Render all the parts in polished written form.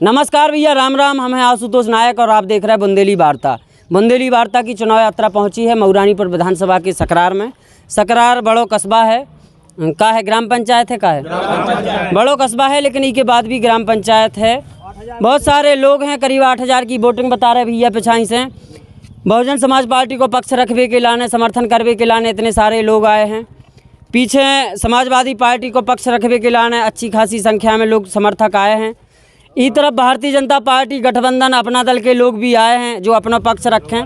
नमस्कार भैया, राम राम। हम हैं आशुतोष नायक और आप देख रहे हैं बुंदेली वार्ता। बुंदेली वार्ता की चुनाव यात्रा पहुंची है मऊरानीपुर विधानसभा के सकरार में। सकरार बड़ो कस्बा है का है, ग्राम पंचायत है का है, बड़ो कस्बा है, लेकिन इसके बाद भी ग्राम पंचायत है। बहुत सारे लोग हैं, करीब 8000 की वोटिंग बता रहे भैया पिछाई से। बहुजन समाज पार्टी को पक्ष रखने के लाने, समर्थन करने के लाने इतने सारे लोग आए हैं। पीछे समाजवादी पार्टी को पक्ष रखने के लाने अच्छी खासी संख्या में लोग समर्थक आए हैं। इस तरफ भारतीय जनता पार्टी गठबंधन अपना दल के लोग भी आए हैं जो अपना पक्ष रखें।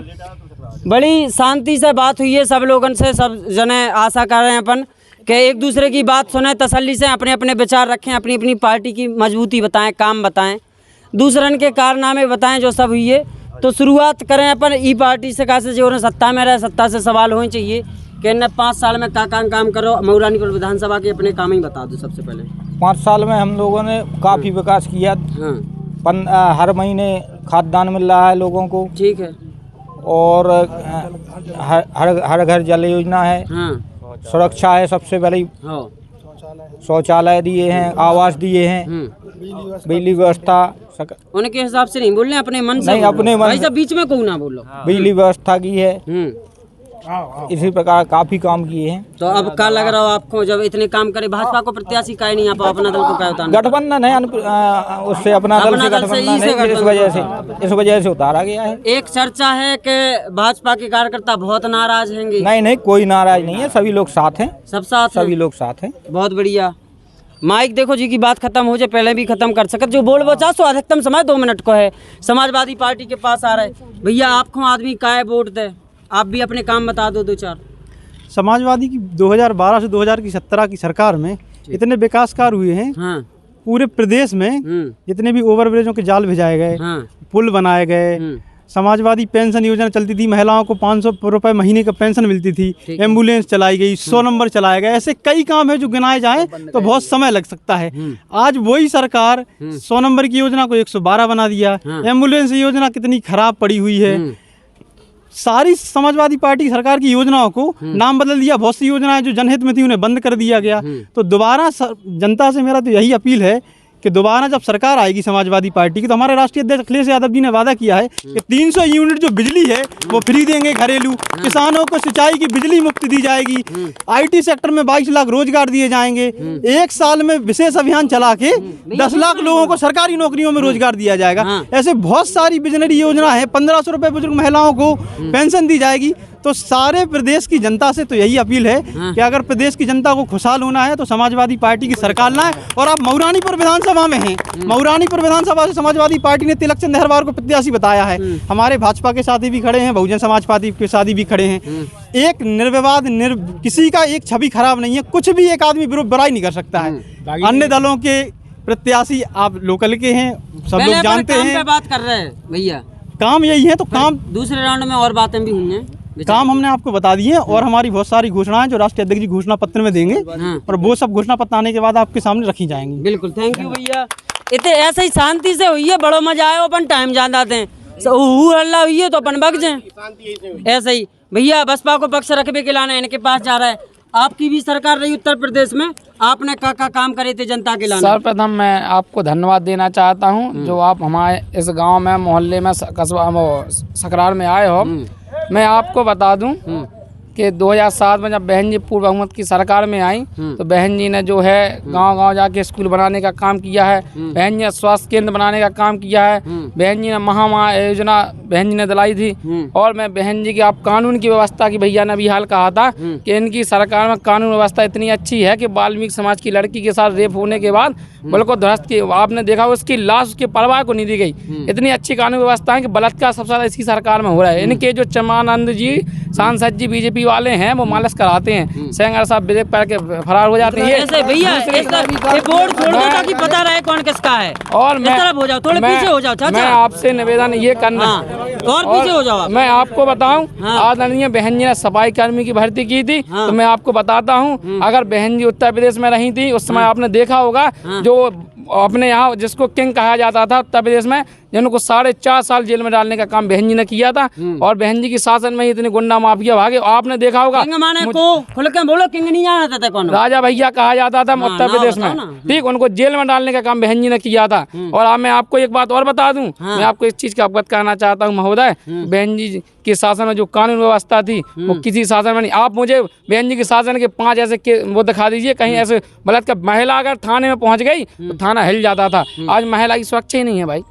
बड़ी शांति से बात हुई है सब लोगों से। सब जने आशा कर रहे हैं अपन कि एक दूसरे की बात सुने, तसल्ली से अपने अपने विचार रखें, अपनी अपनी पार्टी की मजबूती बताएं, काम बताएं, दूसरन के कारनामे बताएं जो सब हुई है। तो शुरुआत करें अपन ई पार्टी से, कैसे जो उन्हें सत्ता में रहे, सत्ता से सवाल होने चाहिए कि इन्हें 5 साल में क्या काम करो। मऊरानीपुर विधानसभा के अपने काम ही बता दो। सबसे पहले 5 साल में हम लोगों ने काफ़ी विकास किया। हर महीने खाद्यान्न मिल रहा है लोगों को, ठीक है, और हर घर जल योजना है, सुरक्षा है, सबसे बड़ी शौचालय दिए हैं, आवास दिए हैं, बिजली व्यवस्था। उनके हिसाब से नहीं बोल रहे, अपने मन से नहीं, अपने मन से, बीच में कोई ना बोलो। बिजली व्यवस्था की है, इसी प्रकार काफी काम किए हैं। तो अब क्या लग रहा हो आपको, जब इतने काम करे भाजपा को प्रत्याशी काहे नहीं, आप अपना दल को क्या उतारना? गठबंधन है, उससे अपना दल से गठबंधन है, इस वजह से उतारा गया है। एक चर्चा है कि भाजपा के कार्यकर्ता बहुत नाराज होंगे। नहीं, कोई नाराज नहीं है, सभी लोग साथ हैं, सभी लोग साथ हैं। बहुत बढ़िया। माइक देखो जी की बात खत्म हो जाए, पहले भी खत्म कर सकते जो बोल बचा सो अधिकतम समय 2 मिनट को है। समाजवादी पार्टी के पास आ रहे भैया, आपको आदमी काय वोट दे, आप भी अपने काम बता दो 2-4। समाजवादी की 2012 से 2017 की सरकार में इतने विकास कार्य हुए हैं। पूरे प्रदेश में जितने भी ओवरब्रिजों के जाल भिजाए गए, पुल बनाए गए, समाजवादी पेंशन योजना चलती थी, महिलाओं को 500 रुपये महीने का पेंशन मिलती थी, एम्बुलेंस चलाई गई, 100 नंबर चलाए गए। ऐसे कई काम है जो गिनाए जाएं तो बहुत समय लग सकता है। आज वही सरकार 100 नंबर की योजना को 112 बना दिया। एम्बुलेंस योजना कितनी खराब पड़ी हुई है। सारी समाजवादी पार्टी सरकार की योजनाओं को नाम बदल दिया। बहुत सी योजनाएं जो जनहित में थी उन्हें बंद कर दिया गया। तो दोबारा जनता से मेरा तो यही अपील है कि दोबारा जब सरकार आएगी समाजवादी पार्टी की, तो हमारे राष्ट्रीय अध्यक्ष अखिलेश यादव जी ने वादा किया है कि 300 यूनिट जो बिजली है वो फ्री देंगे घरेलू, किसानों को सिंचाई की बिजली मुफ्त दी जाएगी, IT सेक्टर में 22 लाख रोजगार दिए जाएंगे, 1 साल में विशेष अभियान चला के 10 लाख लोगों को सरकारी नौकरियों में रोजगार दिया जाएगा। ऐसे बहुत सारी विजनरी योजना है। 1500 रुपये बुजुर्ग महिलाओं को पेंशन दी जाएगी। तो सारे प्रदेश की जनता से तो यही अपील है कि अगर प्रदेश की जनता को खुशहाल होना है तो समाजवादी पार्टी की सरकार लाएं। और आप मऊरानीपुर विधानसभा में हैं, मऊरानीपुर विधानसभा से समाजवादी पार्टी ने तिलक चंद अहिरवार को प्रत्याशी बताया है। हमारे भाजपा के साथी भी खड़े हैं, बहुजन समाज पार्टी के साथी भी खड़े हैं। एक निर्विवाद किसी का एक छवि खराब नहीं है, कुछ भी एक आदमी बुराई नहीं कर सकता है। अन्य दलों के प्रत्याशी आप लोकल के हैं, सब लोग जानते हैं। बात कर रहे हैं भैया, काम यही है। तो काम दूसरे राउंड में और बातें भी हुई हैं, काम हमने आपको बता दिए और हमारी बहुत सारी घोषणाएं जो राष्ट्रीय अध्यक्ष जी घोषणा पत्र में देंगे और वो सब घोषणा पत्र आने के बाद आपके सामने रखी जाएंगी। बिल्कुल, थैंक यू भैया। इतने ऐसे ही शांति से हुई है, बड़ो मजा आयो, अपन टाइम ज्यादा दें, हल्ला हुई है तो अपन बग जाए। ऐसे ही भैया बसपा को पक्ष रखने के लाने इनके पास जा रहा है। आपकी भी सरकार रही उत्तर प्रदेश में, आपने क्या काम करे थे जनता के लाने? सर्वप्रथम मैं आपको धन्यवाद देना चाहता हूं जो आप हमारे इस गांव में, मोहल्ले में, कस्बा सकरार में आए हो। मैं आपको बता दूं कि 2007 में जब बहन जी पूर्व बहुमत की सरकार में आई तो बहन जी ने जो है गांव-गांव जाके स्कूल बनाने का काम किया है। बहन जी ने स्वास्थ्य केंद्र बनाने का काम किया है। बहन जी ने महामाया योजना बहन जी ने दिलाई थी। और मैं बहन जी की आप कानून की व्यवस्था की भैया ने भी हाल कहा था कि इनकी सरकार में कानून व्यवस्था इतनी अच्छी है कि वाल्मीकि समाज की लड़की के साथ रेप होने के बाद बिल्कुल ध्वस्त की, आपने देखा उसकी लाश उसके परिवार को नहीं दी गई। इतनी अच्छी कानून व्यवस्था है कि बलात्कार सबसे ज्यादा इसकी सरकार में हो रहा है। इनके जो चमानंद जी सांसद जी बीजेपी वाले हैं वो मालिश कराते हैं, सेंगर साहब ब्रेक पैर के फरार हो जाते हैं। ऐसे भैया बोर्ड छोड़ दो ताकि पता रहे कौन किसका है। और मैं तरफ हो जाओ, थोड़े पीछे हो जाओ। मैं आपसे निवेदन ये करना, और पीछे हो जाओ। मैं आपको बताऊं, आदरणीय बहन जी ने सफाई कर्मी की भर्ती की थी। तो मैं आपको बताता हूं, अगर बहन जी उत्तर प्रदेश में रही थी उस समय आपने देखा होगा जो अपने यहाँ जिसको किंग कहा जाता था उत्तर प्रदेश में, जिनको 4.5 साल जेल में डालने का काम बहन जी ने किया था। और बहन जी की शासन में ही इतने गुंडा माफिया भागे। आपने देखा होगा, किंग माने को खुल के बोलो, किंग नहीं जानता था कौन? राजा भैया कहा जाता था उत्तर प्रदेश में, ठीक, उनको जेल में डालने का काम बहन जी ने किया था। और अब मैं आपको एक बात और बता दूं, मैं आपको इस चीज का अवगत कराना चाहता हूँ महोदय, बहन जी के शासन में जो कानून व्यवस्था थी वो किसी शासन में नहीं। आप मुझे बहन जी के शासन के 5 ऐसे वो दिखा दीजिए कहीं ऐसे बलात्कार। महिला अगर थाने में पहुंच गई तो थाना हिल जाता था। आज महिला की सुरक्षा ही नहीं है भाई।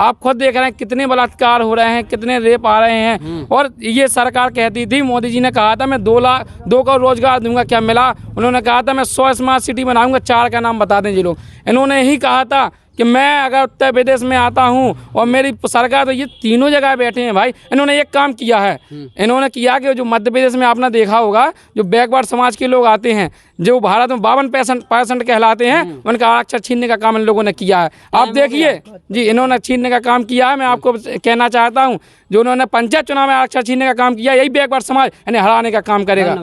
आप खुद देख रहे हैं कितने बलात्कार हो रहे हैं, कितने रेप आ रहे हैं। और ये सरकार कहती थी, मोदी जी ने कहा था मैं 2 करोड़ रोजगार दूंगा, क्या मिला? उन्होंने कहा था मैं 100 स्मार्ट सिटी बनाऊंगा। 4 का नाम बता दें जी लोग। इन्होंने ही कहा था कि मैं अगर उत्तर प्रदेश में आता हूं और मेरी सरकार, तो ये तीनों जगह बैठे हैं भाई। इन्होंने एक काम किया है, इन्होंने किया कि जो मध्य प्रदेश में आपने देखा होगा जो बैकवर्ड समाज के लोग आते हैं, जो भारत में 52% कहलाते हैं, उनका आरक्षण छीनने का काम इन लोगों ने किया है। आप देखिए जी, इन्होंने छीनने का काम किया है। मैं आपको कहना चाहता हूँ, जो उन्होंने पंचायत चुनाव में आरक्षण छीनने का काम किया, यही बैकवर्ड समाज इन्हें हराने का काम करेगा।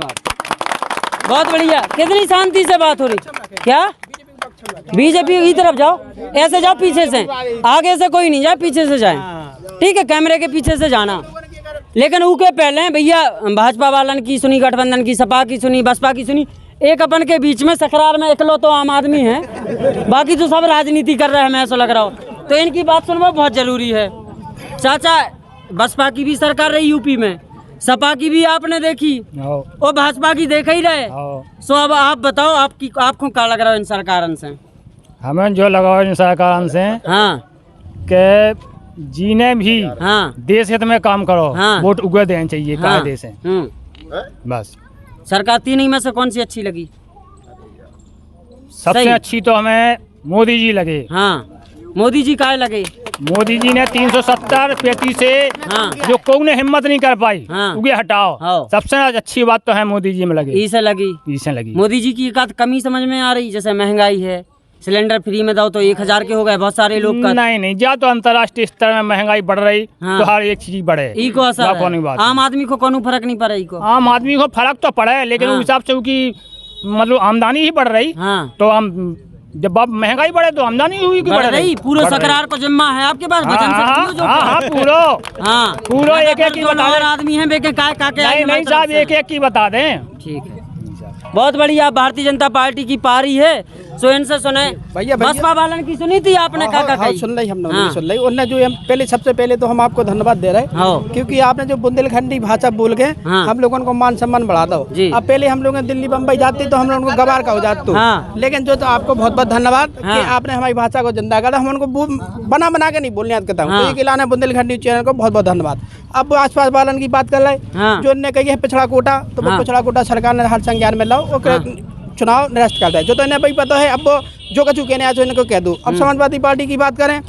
बहुत बढ़िया, कितनी शांति से बात हो रही। क्या बीजेपी की तरफ जाओ, ऐसे जाओ, पीछे से, आगे से कोई नहीं जाए, पीछे से जाए, ठीक है, कैमरे के पीछे से जाना। लेकिन उसके पहले भैया भाजपा वालन की सुनी, गठबंधन की, सपा की सुनी, बसपा की सुनी, एक अपन के बीच में सकरार में इकलो तो आम आदमी है, बाकी तो सब राजनीति कर रहे हैं, मैं ऐसा लग रहा हो। तो इनकी बात सुनना बहुत जरूरी है। चाचा, बसपा की भी सरकार रही यूपी में, सपा की भी आपने देखी और भाजपा की देख ही रहे। सो अब आप बताओ, आपको क्या लग रहा है इन सरकारन से? हमें जो लगा इन सरकारन से, हाँ, के जीने भी, हाँ, देश हित में काम करो, हाँ, वोट उगे देना चाहिए, हाँ, कायदे से। बस सरकार तीन में से कौन सी अच्छी लगी? सबसे अच्छी तो हमें मोदी जी लगे। हाँ, मोदी जी काहे लगे? मोदी जी ने 370 से हाँ, जो कोई ने हिम्मत नहीं कर पाई, हाँ, उगे हटाओ। हाँ, सबसे अच्छी बात तो है मोदी जी में लगे, इसे लगी, इसे लगी। मोदी जी की एक कमी समझ में आ रही, जैसे महंगाई है, सिलेंडर फ्री में दो तो 1000 के हो गए, बहुत सारे लोग का। नहीं, जा तो अंतर्राष्ट्रीय स्तर में महंगाई बढ़ रही, हाँ, तो हर एक चीज बढ़े, इको असर है। आम आदमी को कोनो फर्क नहीं पड़ा? इको आम आदमी को फर्क तो पड़ा है, लेकिन उस हिसाब से उनकी मतलब आमदनी ही बढ़ रही। हाँ, तो हम जब आप महंगाई बढ़े तो आमदनी हुई कि बढ़ रही? पूरे सकरार को जिम्मा है आपके पास, वचन से पूरा एक की बता दें। आदमी है बेके नहीं साहब, एक की बता दें। ठीक है, बहुत बढ़िया। भारतीय जनता पार्टी की पारी है, सो इनसे सुने। भैया बसपा वालन की सुनी थी आपने? सुन रही, हमने सुन रही। उन्हें जो पहले, सबसे पहले तो हम आपको धन्यवाद दे रहे हैं, क्योंकि आपने जो बुंदेलखंडी भाषा बोल के हम लोगों को मान सम्मान बढ़ा दो। अब पहले हम लोग दिल्ली बम्बई जाते तो हम लोगों को गवार का हो जाते, लेकिन जो तो आपको बहुत बहुत धन्यवाद कि आपने हमारी भाषा को जिंदा करा। हम उनको बना के नहीं बोलने याद करता हूँ, तो इलाने बुंदेलखंडी चैनल को बहुत बहुत धन्यवाद। अब आसपास वालन की बात कर रहे, जो इन्हें कही है पिछड़ा कोटा, तो वो पिछड़ा कोटा सरकार ने हर संज्ञान में लाओ, चुनाव निरस्त करता है। जो तो इन्हें भाई पता है, अब जो कछु कहने आया इनको कह दूं। अब समाजवादी पार्टी की बात करें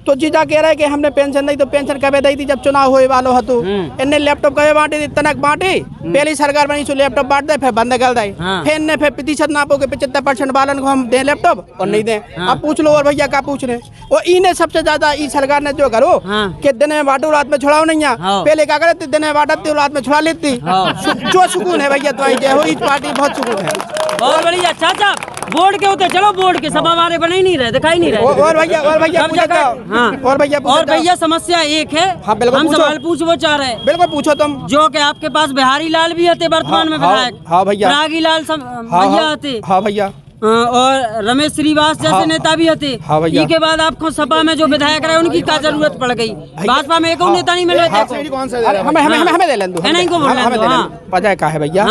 तो जीजा कह रहा है कि हमने पेंशन दी, तो पेंशन कब दी थी? जब चुनाव होए वालो हतु। इन्हें लैपटॉप कब बांटे? तनक बांटे, पहली सरकार बनी सो लैपटॉप बांट दे, फिर बंद कर दे। फिर इन्हें फिर प्रतिशत नापो के 75% वालन को हम दे लैपटॉप और नहीं दे। अब पूछ लो और भैया क्या पूछ रहे? और इन्हें सबसे ज्यादा इस सरकार ने जो करो कि दिन में बांटो रात में छुड़ाओ नहीं। पहले क्या करते, दिन में बांटती रात में छुड़ा लेती। जो सुकून है भैया, तो जय हो, इस पार्टी बहुत सुकून है। बहुत बढ़िया। चाचा बोर्ड के होते, चलो बोर्ड के सभा वाले बने ही नहीं रहे, दिखाई नहीं रहे। और भैया और भैया समस्या एक है, हम सवाल पूछो चाह रहे हैं। बिल्कुल पूछो तुम। जो कि आपके पास बिहारी लाल भी आते वर्तमान में विधायक, हाँ भैया, रागी लाल भैया आते, हाँ भैया, और रमेश श्रीवास जैसे नेता भी आते। के बाद आपको सपा में जो विधायक रहे उनकी क्या जरूरत पड़ गई? भाजपा में एक नेता नहीं मिले थे। हमें ले लें, पता है क्या है भैया,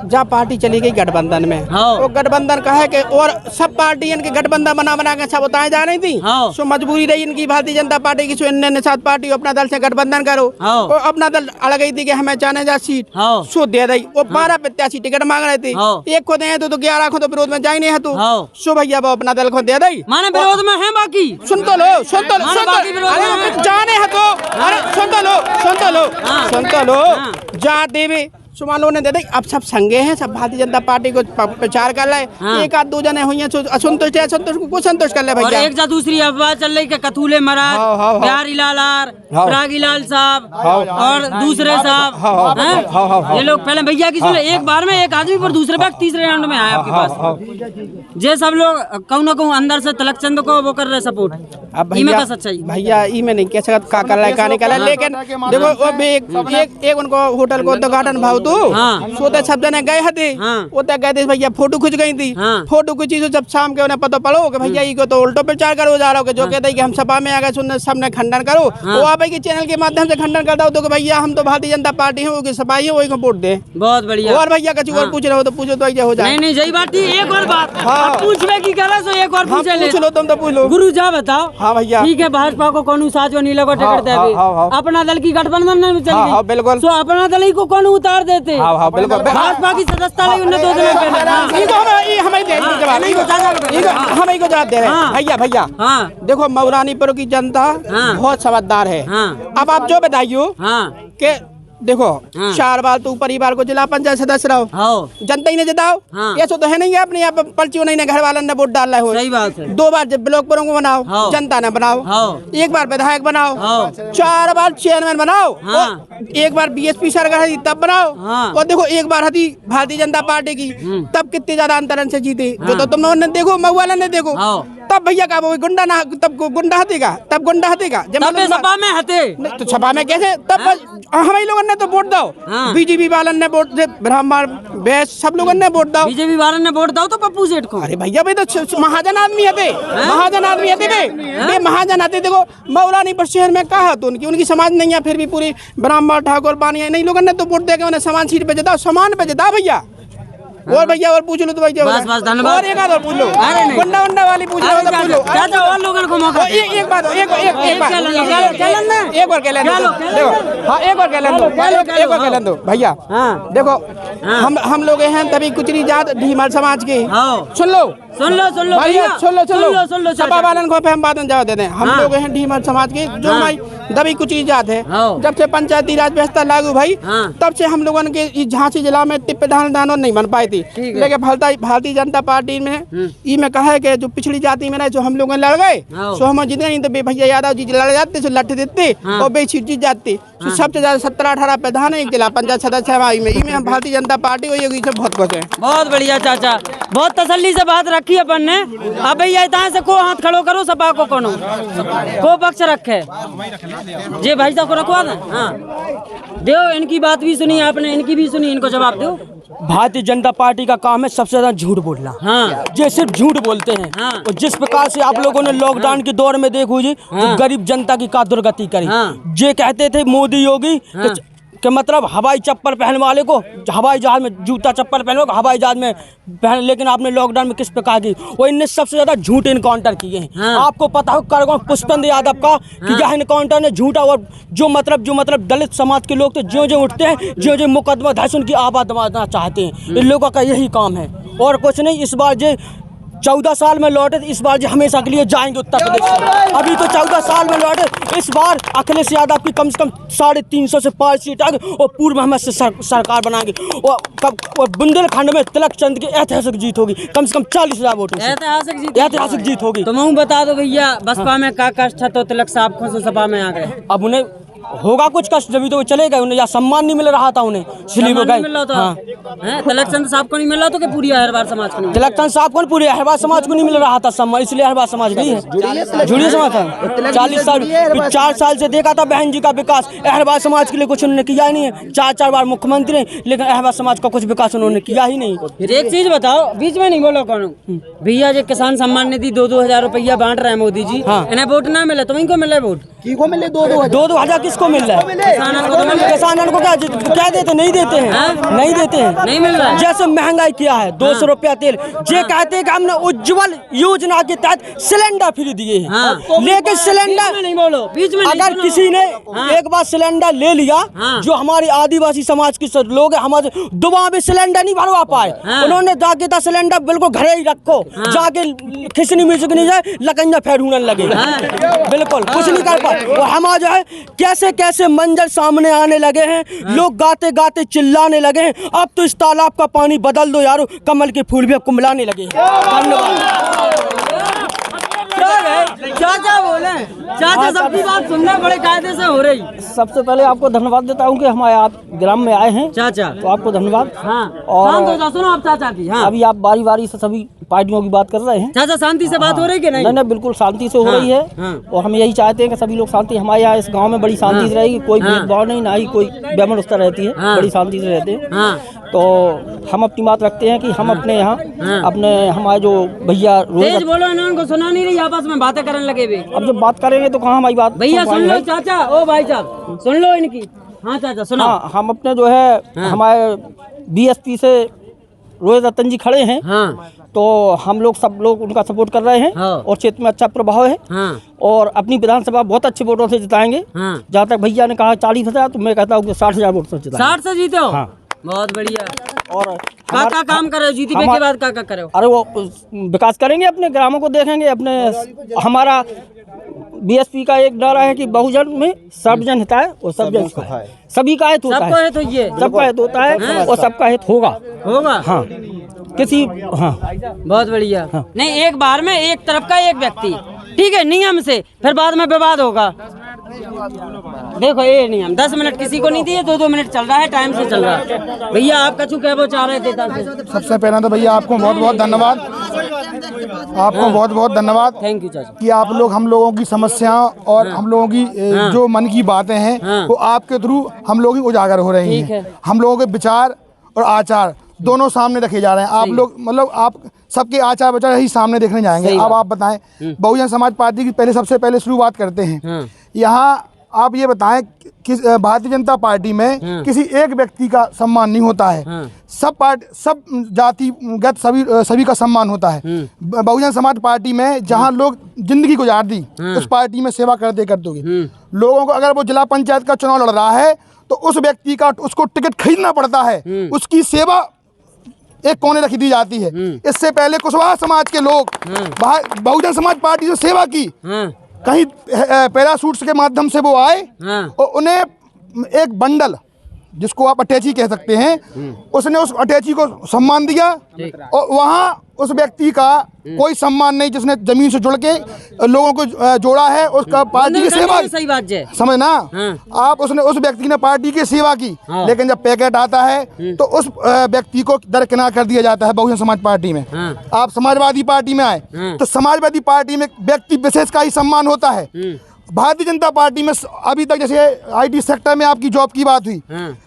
जहाँ पार्टी चली गई गठबंधन में, वो गठबंधन का है कि और सब पार्टी इनके गठबंधन बना के सब बताए जा रही थी। सो मजबूरी रही इनकी भारतीय जनता पार्टी की, इनने साथ पार्टी अपना दल से गठबंधन करो। और अपना दल अलग ही थी कि हमें जाने जा सीट, सो दे दी। वो 12 प्रत्याशी टिकट मांग रहे थे, एक को दे तो 11 को तो विरोध में जा ही नहीं है। तो सो भैया वो अपना दल को दे दी। माने विरोध में है बाकी, सुन तो लो, जाने है तो, अरे सुन तो लो, जा देवे सुमान लोगों ने दे दी। अब सब संगे हैं, सब भारतीय जनता पार्टी को प्रचार कर रहे हैं। एक आध दो जने हुई हैं असंतुष्ट है, असंतुष्ट को संतुष्ट कर ले और भैया। एक जा दूसरी अफवाह चल रही कि कथूले महाराज, बिहारी लाल आर, प्रागी लाल साहब और दूसरे साहब हैं? ये लोग पहले भैया की सुने, एक बार में एक आदमी पर दूसरे बार तीसरे राउंड में आया आपके पास। ये सब लोग कहूँ ना कहूँ अंदर से तिलक चंद को वो कर रहे सपोर्ट। अब इमे का सच्चाई भैया ई में नहीं कह सकता का कर रहा है का नहीं कर रहा है, लेकिन देखो वो भी एक उनको होटल को उद्घाटन भाव तो सोते सब जने गए थे, उते गए थे भैया, फोटो खींच गई थी। फोटो खींची तो जब शाम के उन्हें पता पड़ो कि भैया को तो उल्टो प्रचार करो जा रहा हो, जो कहते हैं कि हम सभा में आ गए सुनने सबने खंडन करो, वो आप के चैनल के माध्यम से खंडन करता हो तो कि भैया हम तो भारतीय जनता पार्टी है, वो सभा है, वही को वोट दे। बहुत बढ़िया। और भैया कुछ और पूछ रहे हो तो पूछो तो हो जाए। नहीं सही बात थी। एक और बात पूछने की कह रहा, एक और पूछ लो, तुम तो पूछ लो। गुरु जा बताओ। हाँ भैया, ठीक है, भाजपा को कौन साथ को नीला को टिकट दे, अपना दल की गठबंधन में चल गई, बिल्कुल। तो अपना दल ही को कौन उतार देते, बिल्कुल। भाजपा की सदस्यता लाई उन्हें 2 दिन हमें जवाब दे रहे हैं भैया। देखो मऊरानीपुर की जनता बहुत समझदार है। अब आप जो बताइयो कि देखो 4 बार तू परिवार को जिला पंचायत सदस्य रहो, जनता ही ने जिताओ, ऐसा तो है नहीं है अपने यहाँ पर्चियों नहीं घर वालों ने वोट डाल रहे हो। सही बात है। 2 बार जब ब्लॉक को बनाओ, जनता ने बनाओ, 1 बार विधायक बनाओ, 4 बार चेयरमैन बनाओ, 1 बार बीएसपी सरकार तब बनाओ, और देखो 1 बार हती भारतीय जनता पार्टी की, तब कितने ज्यादा अंतरण से जीते। जो तो तुम लोगों ने देखो, मऊ वाले ने देखो, तब भैया का वो गुंडा ना, तब गुंडा हतेगा, तब गुंडा हतेगा, जब सपा में हते तो छपा में कैसे, तब हम ही लोगों ने तो वोट दो, बीजेपी वालन ने वोट दे, ब्राह्मण वैश्य सब लोगों ने वोट दो, बीजेपी वालन ने वोट दो तो पप्पू सेठ को। अरे भैया भाई तो महाजन आदमी हते, महाजन आदमी हते वे महाजन आते। देखो मऊरानीपुर शहर में कहा तो उनकी समाज नहीं है, फिर भी पूरी ब्राह्मण ठाकुर बानिया नहीं लोगों ने तो वोट देके उन्हें समान सीट पे जिताओ, समान पे जिताओ भैया। और भैया और पूछ लो तो भैया, बस धन्यवाद। और एक आध और पूछ लो, गुंडा उंडा वाली पूछ लो तो पूछ लो। चाचा और लोगों को मौका एक बात एक बार चलन और कह लें देखो, हाँ एक और कह लें दो भैया। देखो हम लोग हैं तभी कुचरी जात ढीमल समाज के, सुन लो भैया, सुन लो सपा वालन को हम बात में जवाब देते हैं। हम लोग हैं ढीमल समाज के, जो हमारी दबी कुचरी जात है। जब से पंचायती राज व्यवस्था लागू भाई, तब से हम लोगों के झांसी जिला में प्रधान दानों नहीं बन पाई थी, लेकिन भारतीय जनता पार्टी में ई में कहा है कि जो पिछड़ी जाति में ना, जो हम लोग लड़ गए सो हम जितने नहीं तो भैया यादव जी लड़ जाते, सो लठ देते और बेचीट जीत जाते। सबसे ज्यादा 17-18 प्रधान है, एक जिला पंचायत सदस्य है, में हम भारतीय जनता पार्टी हुई से बहुत खुश है। बहुत बढ़िया चाचा, बहुत तसल्ली से बात रखी अपन ने। अब भैया इतना से को हाथ खड़ो करो, सपा को कोनो को पक्ष रखे जी, भाई साहब को रखवा दें। हाँ दो, इनकी बात भी सुनी आपने, इनकी भी सुनी, इनको जवाब दो। भारतीय जनता पार्टी का काम है सबसे ज्यादा झूठ बोलना। ये सिर्फ झूठ बोलते हैं। और जिस प्रकार से आप लोगों ने लॉकडाउन के दौर में देखो जी, जो गरीब जनता की का दुर्गति करी। ये कहते थे मोदी योगी कि मतलब हवाई चप्पल पहनने वाले को हवाई जहाज में, जूता चप्पल पहने को हवाई जहाज में पहन, लेकिन आपने लॉकडाउन में किस प्रकार की, वो इनने सबसे ज्यादा झूठ इनकाउंटर किए हैं। आपको पता हो करगांव पुष्पेंद्र यादव का कि यह इनकाउंटर ने झूठा, और जो मतलब दलित समाज के लोग तो ज्यों उठते हैं, ज्यों मुकदमा धैर्य उनकी आवाज दबाना चाहते हैं। इन लोगों का यही काम है और कुछ नहीं। इस बार जो 14 साल में लौटे, इस बार जो हमेशा के लिए जाएंगे उत्तर प्रदेश। अभी तो 14 साल में लौटे, इस बार अखिलेश यादव की कम से कम 350 से 5 सीट आगे और पूर्व में से सरकार बनाएंगे। और बुंदेलखंड में तिलक चंद की ऐतिहासिक जीत होगी, कम से कम 40,000 वोटों से ऐतिहासिक जीत होगी। तो मैं बता दो भैया, बसपा में का कष्ट था तो तिलक साहब खुद सपा में आ गए। अब उन्हें होगा कुछ कष्ट, जब तो वो चले गए, उन्हें या सम्मान नहीं मिल रहा था, उन्हें इसलिए वो गए। तिलक चंद साहब को नहीं मिल रहा तो पूरी अहरवार समाज को नहीं, तिलक चंद साहब को पूरे अहरवार समाज को नहीं मिल रहा था सम्मान, इसलिए अहरवार समाज गई है, जुड़िया समाज था। 40 साल 4 साल से देखा था बहन जी का विकास, अहरवार समाज के लिए कुछ उन्होंने किया ही नहीं है। 4 बार मुख्यमंत्री, लेकिन अहरवार समाज का कुछ विकास उन्होंने किया ही नहीं। फिर एक चीज बताओ, बीच में नहीं बोलो कौन भैया, जो किसान सम्मान निधि 2-2 हजार रुपया बांट रहे हैं मोदी जी, इन्हें वोट ना मिले तो इनको मिले वोट, किसको मिले 2-2 हजार किसको मिल रहा है? किसानों को क्या देते? नहीं देते हैं, नहीं देते हैं, नहीं मिल रहा है। जैसे महंगाई किया है, 200 रुपया तेल, ये कहते हैं कि हमने उज्जवल योजना के तहत सिलेंडर फ्री दिए हैं, लेकिन सिलेंडर नहीं बोलो बीच में, अगर किसी ने एक बार सिलेंडर ले लिया, जो हमारे आदिवासी समाज के लोग हैं, हमारे दुआ में सिलेंडर नहीं भरवा पाए, उन्होंने जाके था सिलेंडर बिल्कुल घरे ही रखो, जाके खिसनी मिसक नहीं जाए, लकंजा फेर ढूंढने लगे, बिल्कुल कुछ नहीं कर पाए। और हमारा जो है कैसे कैसे मंजर सामने आने लगे हैं। लोग गाते गाते चिल्लाने लगे हैं, अब तो इस तालाब का पानी बदल दो यारो, कमल के फूल भी अब कुंभलाने लगे हैं। चाचा बोले, चाचा सबकी बात सुनना बड़े कायदे से हो रही। सबसे पहले आपको धन्यवाद देता हूँ कि हमारे आप ग्राम में आए हैं चाचा, तो आपको धन्यवाद। हाँ, और सुनो आप चाचा की। हाँ, अभी आप बारी बारी से सभी पार्टियों की बात कर रहे हैं। चाचा शांति से बात हो रही कि नहीं? नहीं, बिल्कुल शांति से हो रही है। और हम यही चाहते हैं कि सभी लोग शांति, हमारे यहाँ इस गांव में बड़ी शांति से रहेगी, कोई भेदभाव नहीं, ना ही कोई व्यवस्था रहती है, बड़ी शांति से रहते हैं। तो हम अपनी बात रखते हैं कि हम अपने यहाँ अपने हमारे जो भैया तेज बोलो, इनको सुना नहीं रही, आपस में बातें करने लगे भी। अब जब बात करेंगे तो कहाँ हमारी बात भैया सुन लो चाचा, ओ भाई साहब सुन लो इनकी। हाँ चाचा सुनो। हाँ, हम अपने जो है हमारे बीएसपी से रोहित रतन जी खड़े हैं। हाँ, तो हम लोग सब लोग उनका सपोर्ट कर रहे हैं। हाँ। और क्षेत्र में अच्छा प्रभाव है। हाँ। और अपनी विधानसभा बहुत अच्छे वोटों से जिताएंगे। हाँ। जहाँ तक भैया ने कहा 40,000, तो मैं कहता हूँ कि 60,000 वोट से जिताएंगे। 60 से जीते हो? हाँ। बहुत बढ़िया। और का काम करे जीती के बाद का करे? अरे वो विकास करेंगे, अपने ग्रामों को देखेंगे। अपने हमारा बीएसपी का एक नारा है कि बहुजन में सर्वजन हिताय और सर्वजन सुखाय। सभी का हित होता है, सबका हित हो, ये सबका हित होता है और सबका हित होगा। हाँ, किसी हाँ बहुत बढ़िया। नहीं, एक बार में एक तरफ का एक व्यक्ति, ठीक है, नियम से, फिर बाद में विवाद होगा। देखो ये नियम 10 मिनट किसी को नहीं दिए, 2-2 मिनट चल रहा है, टाइम से चल रहा है। भैया आप कछु कह वो चाह रहे थे? सबसे पहले तो भैया आपको बहुत बहुत धन्यवाद, आपको बहुत बहुत धन्यवाद। थैंक यू चाचा कि आप लोग हम लोगों की समस्याओं और हम लोगों की जो मन की बातें हैं वो आपके थ्रू हम लोग ही उजागर हो रही हैं। हम लोगों के विचार और आचार दोनों सामने रखे जा रहे हैं। आप लोग मतलब आप सबके आचार विचार ही सामने देखने जाएंगे। अब आप बताएं, बहुजन समाज पार्टी की पहले सबसे पहले शुरुआत करते हैं। यहाँ आप ये बताएं कि भारतीय जनता पार्टी में किसी एक व्यक्ति का सम्मान नहीं होता है। सब जातिगत सभी का सम्मान होता है। बहुजन समाज पार्टी में जहाँ लोग जिंदगी गुजार दी उस पार्टी में सेवा करते लोगों को, अगर वो जिला पंचायत का चुनाव लड़ रहा है तो उस व्यक्ति का उसको टिकट खरीदना पड़ता है, उसकी सेवा एक कोने रखी दी जाती है। इससे पहले कुशवाहा समाज के लोग बहुजन समाज पार्टी से सेवा की, कहीं पैराशूट्स के माध्यम से वो आए और उन्हें एक बंडल, जिसको आप अटैची कह सकते हैं, उसने उस अटैची को सम्मान दिया। और वहाँ उस व्यक्ति का कोई सम्मान नहीं जिसने जमीन से जुड़ के लोगों को जोड़ा है, उसका पार्टी की सेवा। सही बात है, समझना आप, उसने उस व्यक्ति ने पार्टी की सेवा की। लेकिन जब पैकेट आता है तो उस व्यक्ति को दरकिनार कर दिया जाता है। बहुजन समाज पार्टी में आप समाजवादी पार्टी में आए तो समाजवादी पार्टी में व्यक्ति विशेष का ही सम्मान होता है। भारतीय जनता पार्टी में अभी तक, जैसे आईटी सेक्टर में आपकी जॉब की बात हुई,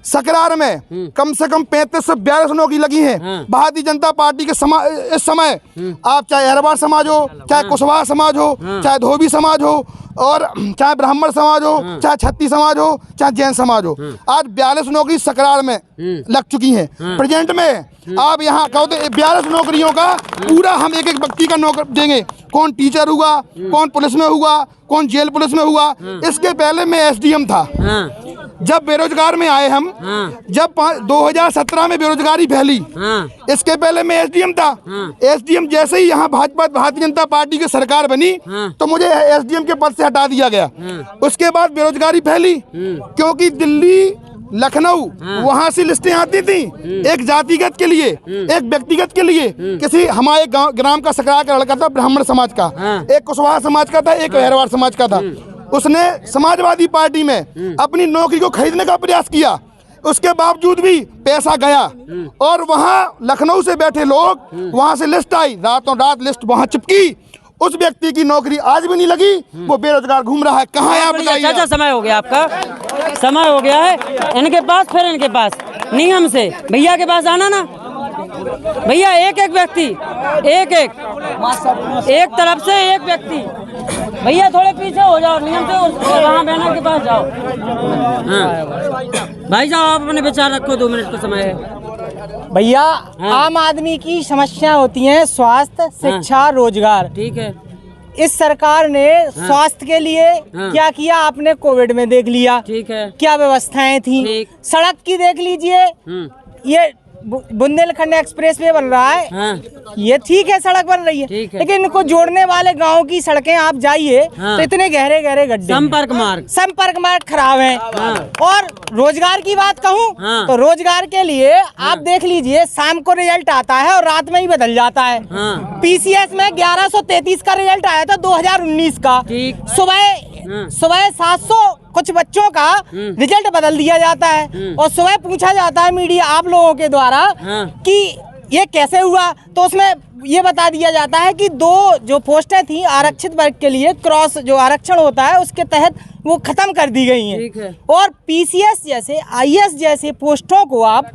सकरार में कम से कम 35 से 42 नौकरी लगी हैं। भारतीय जनता पार्टी के इस समय आप चाहे अहरवार समाज हो, चाहे कुशवाहा समाज हो, चाहे धोबी समाज हो, और चाहे ब्राह्मण समाज हो, चाहे छत्ती समाज हो, चाहे जैन समाज हो, आज 42 नौकरी सकरार में लग चुकी हैं। प्रेजेंट में आप यहाँ कहो तो 42 नौकरियों का पूरा हम एक एक व्यक्ति का नौकर देंगे। कौन टीचर हुआ, कौन पुलिस में हुआ, कौन जेल पुलिस में हुआ। इसके पहले मैं एसडीएम था। जब बेरोजगार में आए हम, जब 2017 में बेरोजगारी फैली, इसके पहले मैं एसडीएम था। एसडीएम जैसे ही यहाँ भाजपा भारतीय जनता पार्टी की सरकार बनी तो मुझे एसडीएम के पद से हटा दिया गया। उसके बाद बेरोजगारी फैली, क्योंकि दिल्ली, लखनऊ, वहां से लिस्टें आती थी एक जातिगत के लिए, एक व्यक्तिगत के लिए। किसी हमारे ग्राम का सकरार का लड़का था, ब्राह्मण समाज का, एक कुशवाहा समाज का था, एक अहरवार समाज का था। उसने समाजवादी पार्टी में अपनी नौकरी को खरीदने का प्रयास किया, उसके बावजूद भी पैसा गया और वहां लखनऊ से बैठे लोग, वहां से लिस्ट आई, रातों रात लिस्ट वहां चिपकी, उस व्यक्ति की नौकरी आज भी नहीं लगी, वो बेरोजगार घूम रहा है। कहाँ है आप बताइए? चाचा समय हो गया आपका, समय हो गया है। इनके पास, फिर इनके पास नियम से भैया के पास आना ना। भैया एक एक व्यक्ति, एक तरफ से एक व्यक्ति। भैया थोड़े पीछे हो जाओ, नियम से वहाँ बैनर के पास जाओ। हाँ भाई साहब, आप अपने विचार रखो, 2 मिनट का समय है। भैया आम आदमी की समस्या होती है स्वास्थ्य, शिक्षा, रोजगार। ठीक है, इस सरकार ने स्वास्थ्य के लिए क्या किया आपने कोविड में देख लिया। ठीक है, क्या व्यवस्थाएं थी। सड़क की देख लीजिए, ये बुंदेलखंड एक्सप्रेस वे बन रहा है। हाँ। ये ठीक है, सड़क बन रही है, लेकिन इनको जोड़ने वाले गांव की सड़कें आप जाइए तो इतने गहरे गहरे गड्ढे, संपर्क मार्ग खराब हैं। और रोजगार की बात कहूँ तो रोजगार के लिए आप देख लीजिए, शाम को रिजल्ट आता है और रात में ही बदल जाता है। पीसीएस में 1133 का रिजल्ट आया था 2019 का, सुबह 700 कुछ बच्चों का रिजल्ट बदल दिया जाता है और सुबह पूछा जाता है मीडिया आप लोगों के द्वारा कि ये कैसे हुआ, तो उसमें ये बता दिया जाता है कि 2 जो पोस्टें थी आरक्षित वर्ग के लिए, क्रॉस जो आरक्षण होता है उसके तहत वो खत्म कर दी गई हैं। और पीसीएस जैसे आईएएस जैसे पोस्टों को आप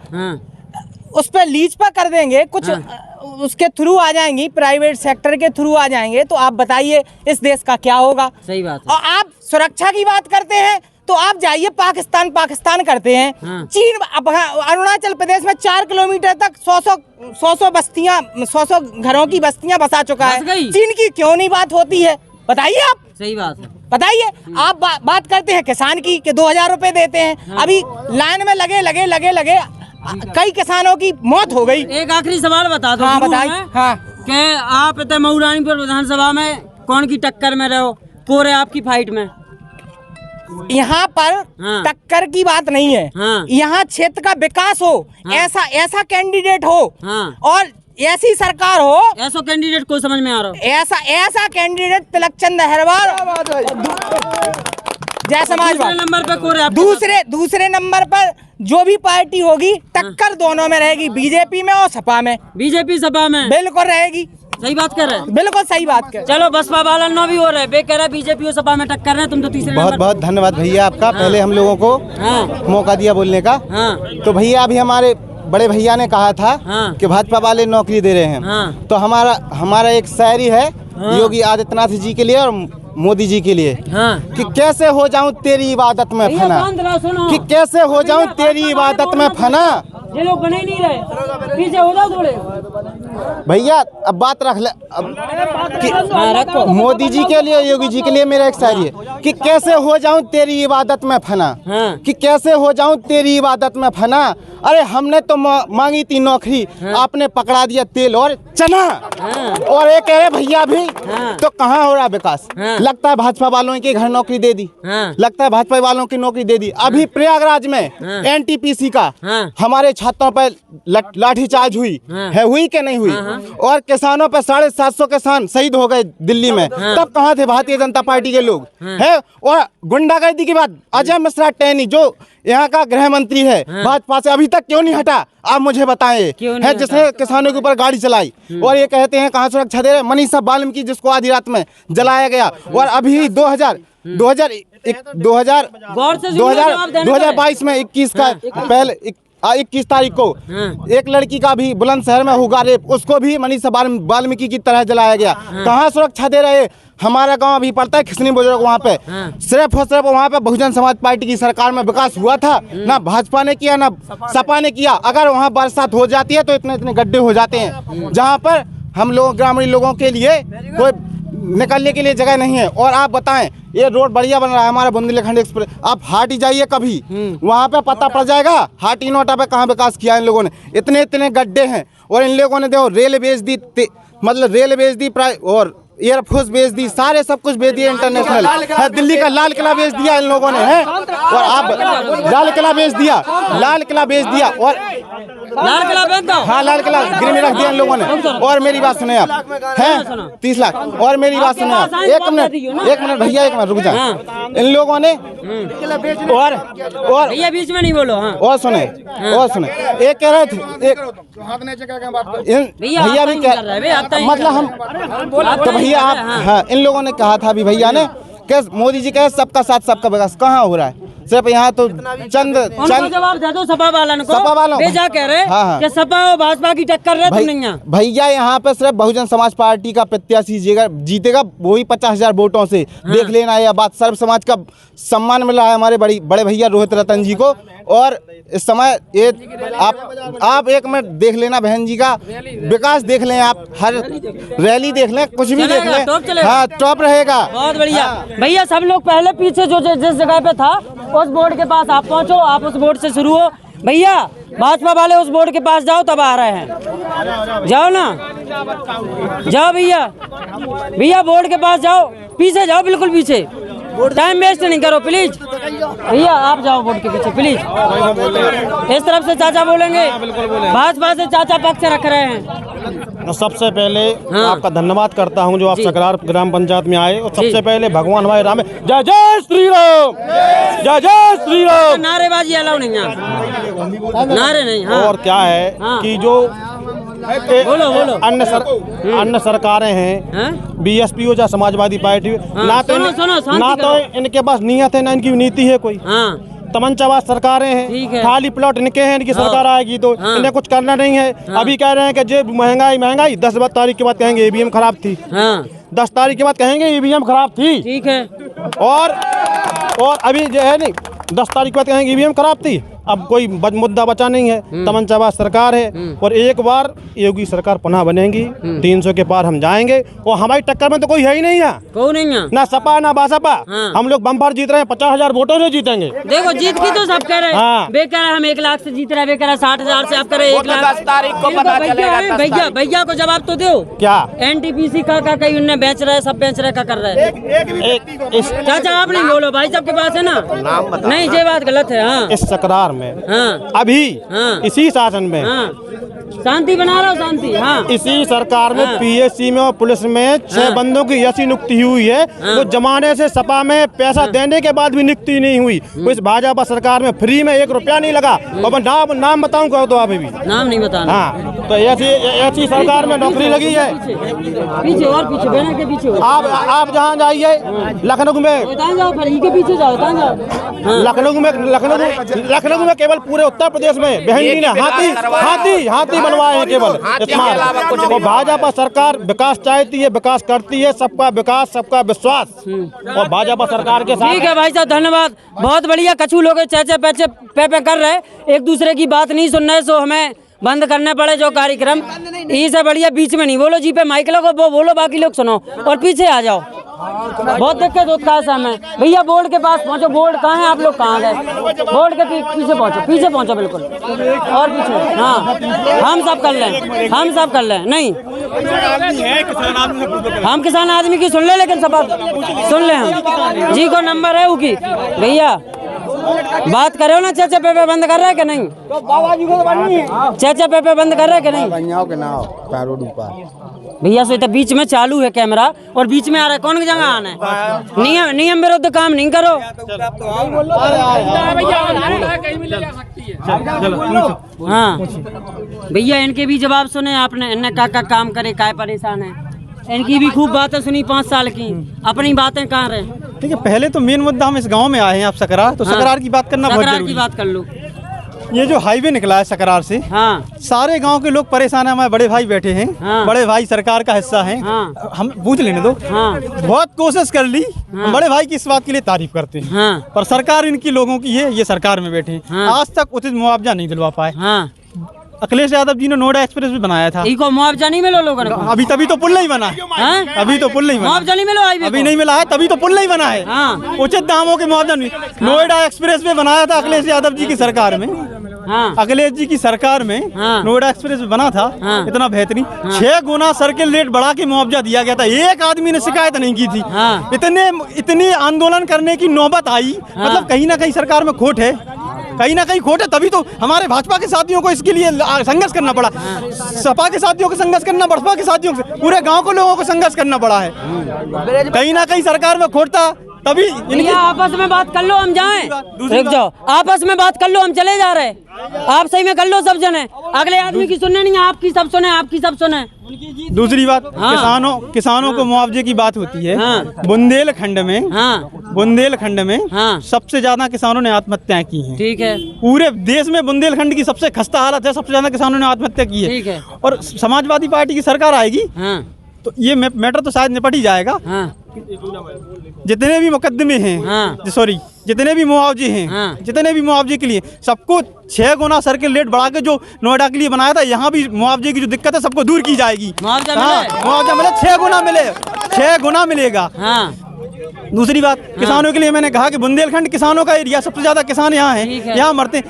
उस पर लीज पर कर देंगे, कुछ उसके थ्रू आ जाएंगी, प्राइवेट सेक्टर के थ्रू आ जाएंगे, तो आप बताइए इस देश का क्या होगा। सही बात है। और आप सुरक्षा की बात करते हैं तो आप जाइए पाकिस्तान करते हैं। चीन अरुणाचल प्रदेश में 4 किलोमीटर तक 100 बस्तियां, 100 घरों की बस्तियां बसा चुका है। चीन की क्यों नहीं बात होती है, बताइए आप। सही बात है। बताइए आप बात करते हैं किसान की कि 2000 रुपए देते हैं। अभी लाइन में लगे कई किसानों की मौत हो गई। एक आखिरी सवाल बता दो। हाँ बताइए। हाँ, कि आप इतने मऊरानीपुर विधानसभा में कौन की टक्कर में रहो, कोरे आपकी फाइट में? यहाँ पर टक्कर की बात नहीं है। यहाँ क्षेत्र का विकास हो, ऐसा कैंडिडेट हो और ऐसी सरकार हो। ऐसा कैंडिडेट को समझ में आ रहा हो? ऐसा कैंडिडेट तिलकचंद अहरवाल जय समाजवादी नंबर पे कोरे दूसरे नंबर पर जो भी पार्टी होगी टक्कर दोनों में रहेगी, बीजेपी में और सपा में। बीजेपी सपा में बिल्कुल रहेगी। सही बात कर रहे हैं, बिल्कुल सही बात कर। चलो बसपा वाला नो भी हो रहा है, बे कह रहा है बीजेपी और सपा में टक्कर है, तुम तो तीसरे बहुत बहुत धन्यवाद भैया आपका। पहले हम लोगों को मौका दिया बोलने का। तो भैया अभी हमारे बड़े भैया ने कहा था कि भाजपा वाले नौकरी दे रहे हैं, तो हमारा एक शायरी है योगी आदित्यनाथ जी के लिए और मोदी जी के लिए कि कैसे हो जाऊं तेरी इबादत में फना, कि कैसे हो जाऊं तेरी इबादत में फना। ये लोग बने नहीं रहे, पीछे हो जाओ थोड़े भैया। अब बात रख ले कि मोदी जी के लिए योगी जी के लिए मेरा एक शायरी है कि कैसे हो जाऊं तेरी इबादत में फना, कि कैसे हो जाऊं तेरी इबादत में फना। अरे हमने तो मांगी थी नौकरी, आपने पकड़ा दिया तेल और चना। और ये कह रहे भैया भी तो कहाँ हो रहा विकास? लगता है भाजपा वालों के घर नौकरी दे दी, लगता है भाजपा वालों की नौकरी दे दी। अभी प्रयागराज में एनटीपीसी का हमारे छात्रों पर लाठीचार्ज हुई कि नहीं हुई? और किसानों पर 750 किसान शहीद हो गए दिल्ली में, तब कहाँ थे भारतीय जनता पार्टी के लोग है? और गुंडागर्दी की बात, अजय मिश्रा टैनी जो यहाँ का गृह मंत्री है भाजपा से, अभी तक क्यों नहीं हटा? आप मुझे बताएं है जिसने किसानों के ऊपर गाड़ी चलाई। और ये कहते हैं कहाँ सुरक्षा दे रहे? मनीषा वाल्मीकि जिसको आधी रात में जलाया गया। और अभी 2022 में 21 का पहले 21 तारीख को एक लड़की का भी बुलंदशहर में हुआ रेप, उसको भी मनीषा वाल्मीकि की तरह जलाया गया। कहाँ सुरक्षा दे रहे? हमारा गांव अभी पड़ता है खिसनी बुजुर्ग, वहाँ पे सिर्फ और सिर्फ वहाँ पे बहुजन समाज पार्टी की सरकार में विकास हुआ था, ना भाजपा ने किया ना सपा ने किया। अगर वहाँ बरसात हो जाती है तो इतने गड्ढे हो जाते हैं जहाँ पर हम लोग ग्रामीण लोगों के लिए कोई निकलने के लिए जगह नहीं है। और आप बताएं ये रोड बढ़िया बन रहा है हमारा बुंदेलखंड एक्सप्रेस, आप हाटी जाइए कभी, वहाँ पे पता पड़ जाएगा हाटी नोटा पे कहाँ विकास किया इन लोगों ने। इतने गड्ढे हैं और इन लोगों ने देखो रेल बेच दी, मतलब रेल बेच दी और एयरफोर्स बेच दी, सारे सब कुछ बेच दिया इंटरनेशनल है। दिल्ली का लाल किला बेच दिया इन लोगों ने है। और आप लाल किला बेच दिया और लाल किला हाँ लाल किला गिर में रख दिया इन लोगों ने। और मेरी बात सुने आप हैं 30 लाख। और मेरी बात सुने आप, एक मिनट भैया, एक मिनट रुक जाए। इन लोगों ने और भैया बीच में नहीं बोलो। और सुने एक कह रहे थे भैया भी मतलब हम तो भैया आप हाँ इन लोगों ने कहा था अभी भैया ने कि मोदी जी कहे सबका साथ सबका विकास, कहाँ हो रहा है? सिर्फ यहाँ तो चंद जवाब दे दो सपा वालों बेजा कह रहे कि सपा और भाजपा की टक्कर रहे तुम नहीं। भैया यहाँ पे सिर्फ बहुजन समाज पार्टी का प्रत्याशी जीतेगा, वो भी 50,000 वोटों से। देख लेना यह बात, सर्व समाज का सम्मान मिला है हमारे बड़े भैया रोहित रतन जी को। और इस समय ये आप एक मिनट देख लेना बहन जी का विकास देख लें, आप हर रैली देख लें, कुछ भी देख लें, हाँ टॉप रहेगा। बहुत बढ़िया भैया। सब लोग पहले पीछे जो जिस जगह पे था उस बोर्ड के पास आप पहुंचो, आप उस बोर्ड से शुरू हो। भैया भाजपा वाले उस बोर्ड के पास जाओ, तब आ रहे हैं। जाओ ना, जाओ भैया, भैया बोर्ड के पास जाओ, पीछे जाओ, बिल्कुल पीछे, टाइम वेस्ट नहीं करो प्लीज। भैया आप जाओ बोर्ड के पीछे प्लीज। इस तरफ से चाचा बोलेंगे, भाजपा से चाचा पक्ष रख रहे हैं। सबसे पहले आपका धन्यवाद करता हूं जो आप सकरार ग्राम पंचायत में आए, और सबसे पहले भगवान हमारे राम, जय जय श्री राम, जय जय श्री राम। नारेबाजी अलाउ नहीं है, नारे नहीं। हाँ। और क्या है कि जो अन्य सरकारें हैं, बीएसपी हो या समाजवादी पार्टी, ना तो इनके पास नियत है, ना इनकी नीति है कोई। तमंचाबाज सरकारें हैं, खाली प्लॉट इनके हैं, इनकी सरकार आएगी तो इन्हें कुछ करना नहीं है। अभी कह रहे हैं कि जो महंगाई 10 तारीख के बाद कहेंगे ईवीएम खराब थी, 10 तारीख के बाद कहेंगे ईवीएम खराब थी, ठीक है। और अभी जो है नहीं, 10 तारीख के बाद कहेंगे ईवीएम खराब थी। अब कोई मुद्दा बचा नहीं है, तमंचाबाज सरकार है। और एक बार योगी सरकार पुनः बनेगी, 300 के पार हम जाएंगे, और हमारी टक्कर में तो कोई है ही नहीं है, कोई नहीं है, ना सपा ना बासपा। हम लोग बम्पर जीत रहे हैं, 50,000 वोटों से जीतेंगे। देखो जीत की तो सब कह रहे हैं, बेकार है, हम 1 लाख से जीत रहे हैं, बेकार 60,000 से आप कह रहे हैं 1 लाख। 10 तारीख को पता चलेगा। भैया को जवाब तो दो, क्या एनटीपीसी का कहीं उनने बेच रहे, सब बेच रहे, क्या कर रहे हैं? चाचा आप नहीं बोलो, भाई सबके पास है ना, नहीं ये बात गलत है। हाँ, इस सकरार में अभी इसी शासन में शांति बना रहा हो, शांति। हाँ, इसी सरकार में पीएससी में और पुलिस में 6 बंदों की ऐसी नियुक्ति हुई है, वो जमाने से सपा में पैसा देने के बाद भी नियुक्ति नहीं हुई। इस भाजपा सरकार में फ्री में 1 रुपया नहीं लगा। और नाम बताऊं कहो तो आप भी नाम नहीं बताना। हाँ, तो ऐसी सरकार में नौकरी लगी है। पीछे और पीछे, बैनर के पीछे आप जहाँ जाइए, लखनऊ में के पीछे जाओ, लखनऊ में केवल पूरे उत्तर प्रदेश में बहन जी ने हाथी बनवाए हैं केवल। तो भाजपा सरकार विकास चाहती है, विकास करती है, सबका विकास सबका विश्वास, और भाजपा सरकार के साथ। ठीक है भाई साहब, धन्यवाद, बहुत बढ़िया। कछु लोग चेचे पैचे पे कर रहे, एक दूसरे की बात नहीं सुन रहे, सो हमें बंद करने पड़े जो कार्यक्रम। इससे बढ़िया बीच में नहीं बोलो, जी पे माइक लगो, वो बोलो, बाकी लोग सुनो, और पीछे आ जाओ। बहुत दिक्कत होता है समय। भैया बोर्ड के पास पहुंचो, बोर्ड कहाँ है, आप लोग कहाँ गए? बोर्ड के पीछे पहुंचो बिल्कुल, और पीछे। हाँ, हम सब कर लें, नहीं हम किसान आदमी की सुन ले, लेकिन सब सुन ले। हम जी को नंबर है उकी, भैया बात करो ना। चाचा पेपे बंद कर रहे कि नहीं? चाचा पेपे बंद कर रहे कि नहीं? भैया सो तो बीच में चालू है कैमरा, और बीच में आ रहा है, कौन की जगह आना है? नियम विरुद्ध काम नहीं करो। हाँ भैया, इनके भी जवाब सुने आपने, इनने का काम करे, काय परेशान है, इनकी भी खूब बातें सुनी 5 साल की, अपनी बातें कहाँ रहे। ठीक है, पहले तो मेन मुद्दा, हम इस गांव में आए हैं, आप सकरार, तो सकरार की बात करना बहुत जरूरी है। सकरार की बात कर लो। ये जो हाईवे निकला है सकरार से, सारे गांव के लोग परेशान है। हमारे बड़े भाई बैठे हैं, बड़े भाई सरकार का हिस्सा हैं, हम पूछ लेने दो। बहुत कोशिश कर ली, बड़े भाई की इस बात के लिए तारीफ करते हैं, पर सरकार इनकी लोगों की है, ये सरकार में बैठे हैं, आज तक उचित मुआवजा नहीं दिलवा पाए। अखिलेश यादव जी ने नोएडा एक्सप्रेस भी बनाया था, इनको मुआवजा नहीं मिला लोगों को। अभी तभी तो पुल नहीं बना है, अभी तो पुल नहीं बना, मुआवजा नहीं मिला, अभी नहीं मिला है, तभी तो पुल नहीं बना है। उचित दामों के मुआवजा नहीं। नोएडा एक्सप्रेस वे बनाया था अखिलेश यादव जी की सरकार में, अखिलेश जी की सरकार में नोएडा एक्सप्रेस बना था, इतना बेहतरीन, 6 गुना सर्किल रेट बढ़ा के मुआवजा दिया गया था। एक आदमी ने शिकायत नहीं की थी। इतने आंदोलन करने की नौबत आई, मतलब कहीं ना कहीं सरकार में खोट है, कहीं ना कहीं खोट है। तभी तो हमारे भाजपा के साथियों को इसके लिए संघर्ष करना पड़ा, सपा के साथियों को संघर्ष करना, बसपा के साथियों से, पूरे गांव को लोगों को संघर्ष करना पड़ा है। कहीं ना कहीं सरकार में खोट था, तभी इनकी आपस में बात कर लो, हम जाएं, रुक जाओ, आपस में बात कर लो, हम चले जा रहे, आप सही में कर लो, सब जने, अगले आदमी की सुनने नहीं है, आपकी सब सुने, आपकी सब सुने। दूसरी बात, किसानों को मुआवजे की बात होती है। बुंदेलखंड में सबसे ज्यादा किसानों ने आत्महत्याएं की हैं। ठीक है, पूरे देश में बुंदेलखंड की सबसे खस्ता हालत है, सबसे ज्यादा किसानों ने आत्महत्या की है। ठीक है, और समाजवादी पार्टी की सरकार आएगी तो ये मैटर तो शायद निपट ही जाएगा। जितने भी मुकदमे हैं, सॉरी, जितने भी मुआवजे हैं, जितने भी मुआवजे के लिए सबको 6 गुना सर्किल रेट बढ़ा के जो नोएडा के लिए बनाया था, यहाँ भी मुआवजे की जो दिक्कत है सबको दूर की जाएगी। मुआवजा मिले, 6 गुना मिले, 6 गुना मिलेगा। दूसरी बात, किसानों के लिए मैंने कहा कि बुंदेलखंड किसानों का एरिया, सबसे ज्यादा किसान यहाँ है, यहाँ मरते।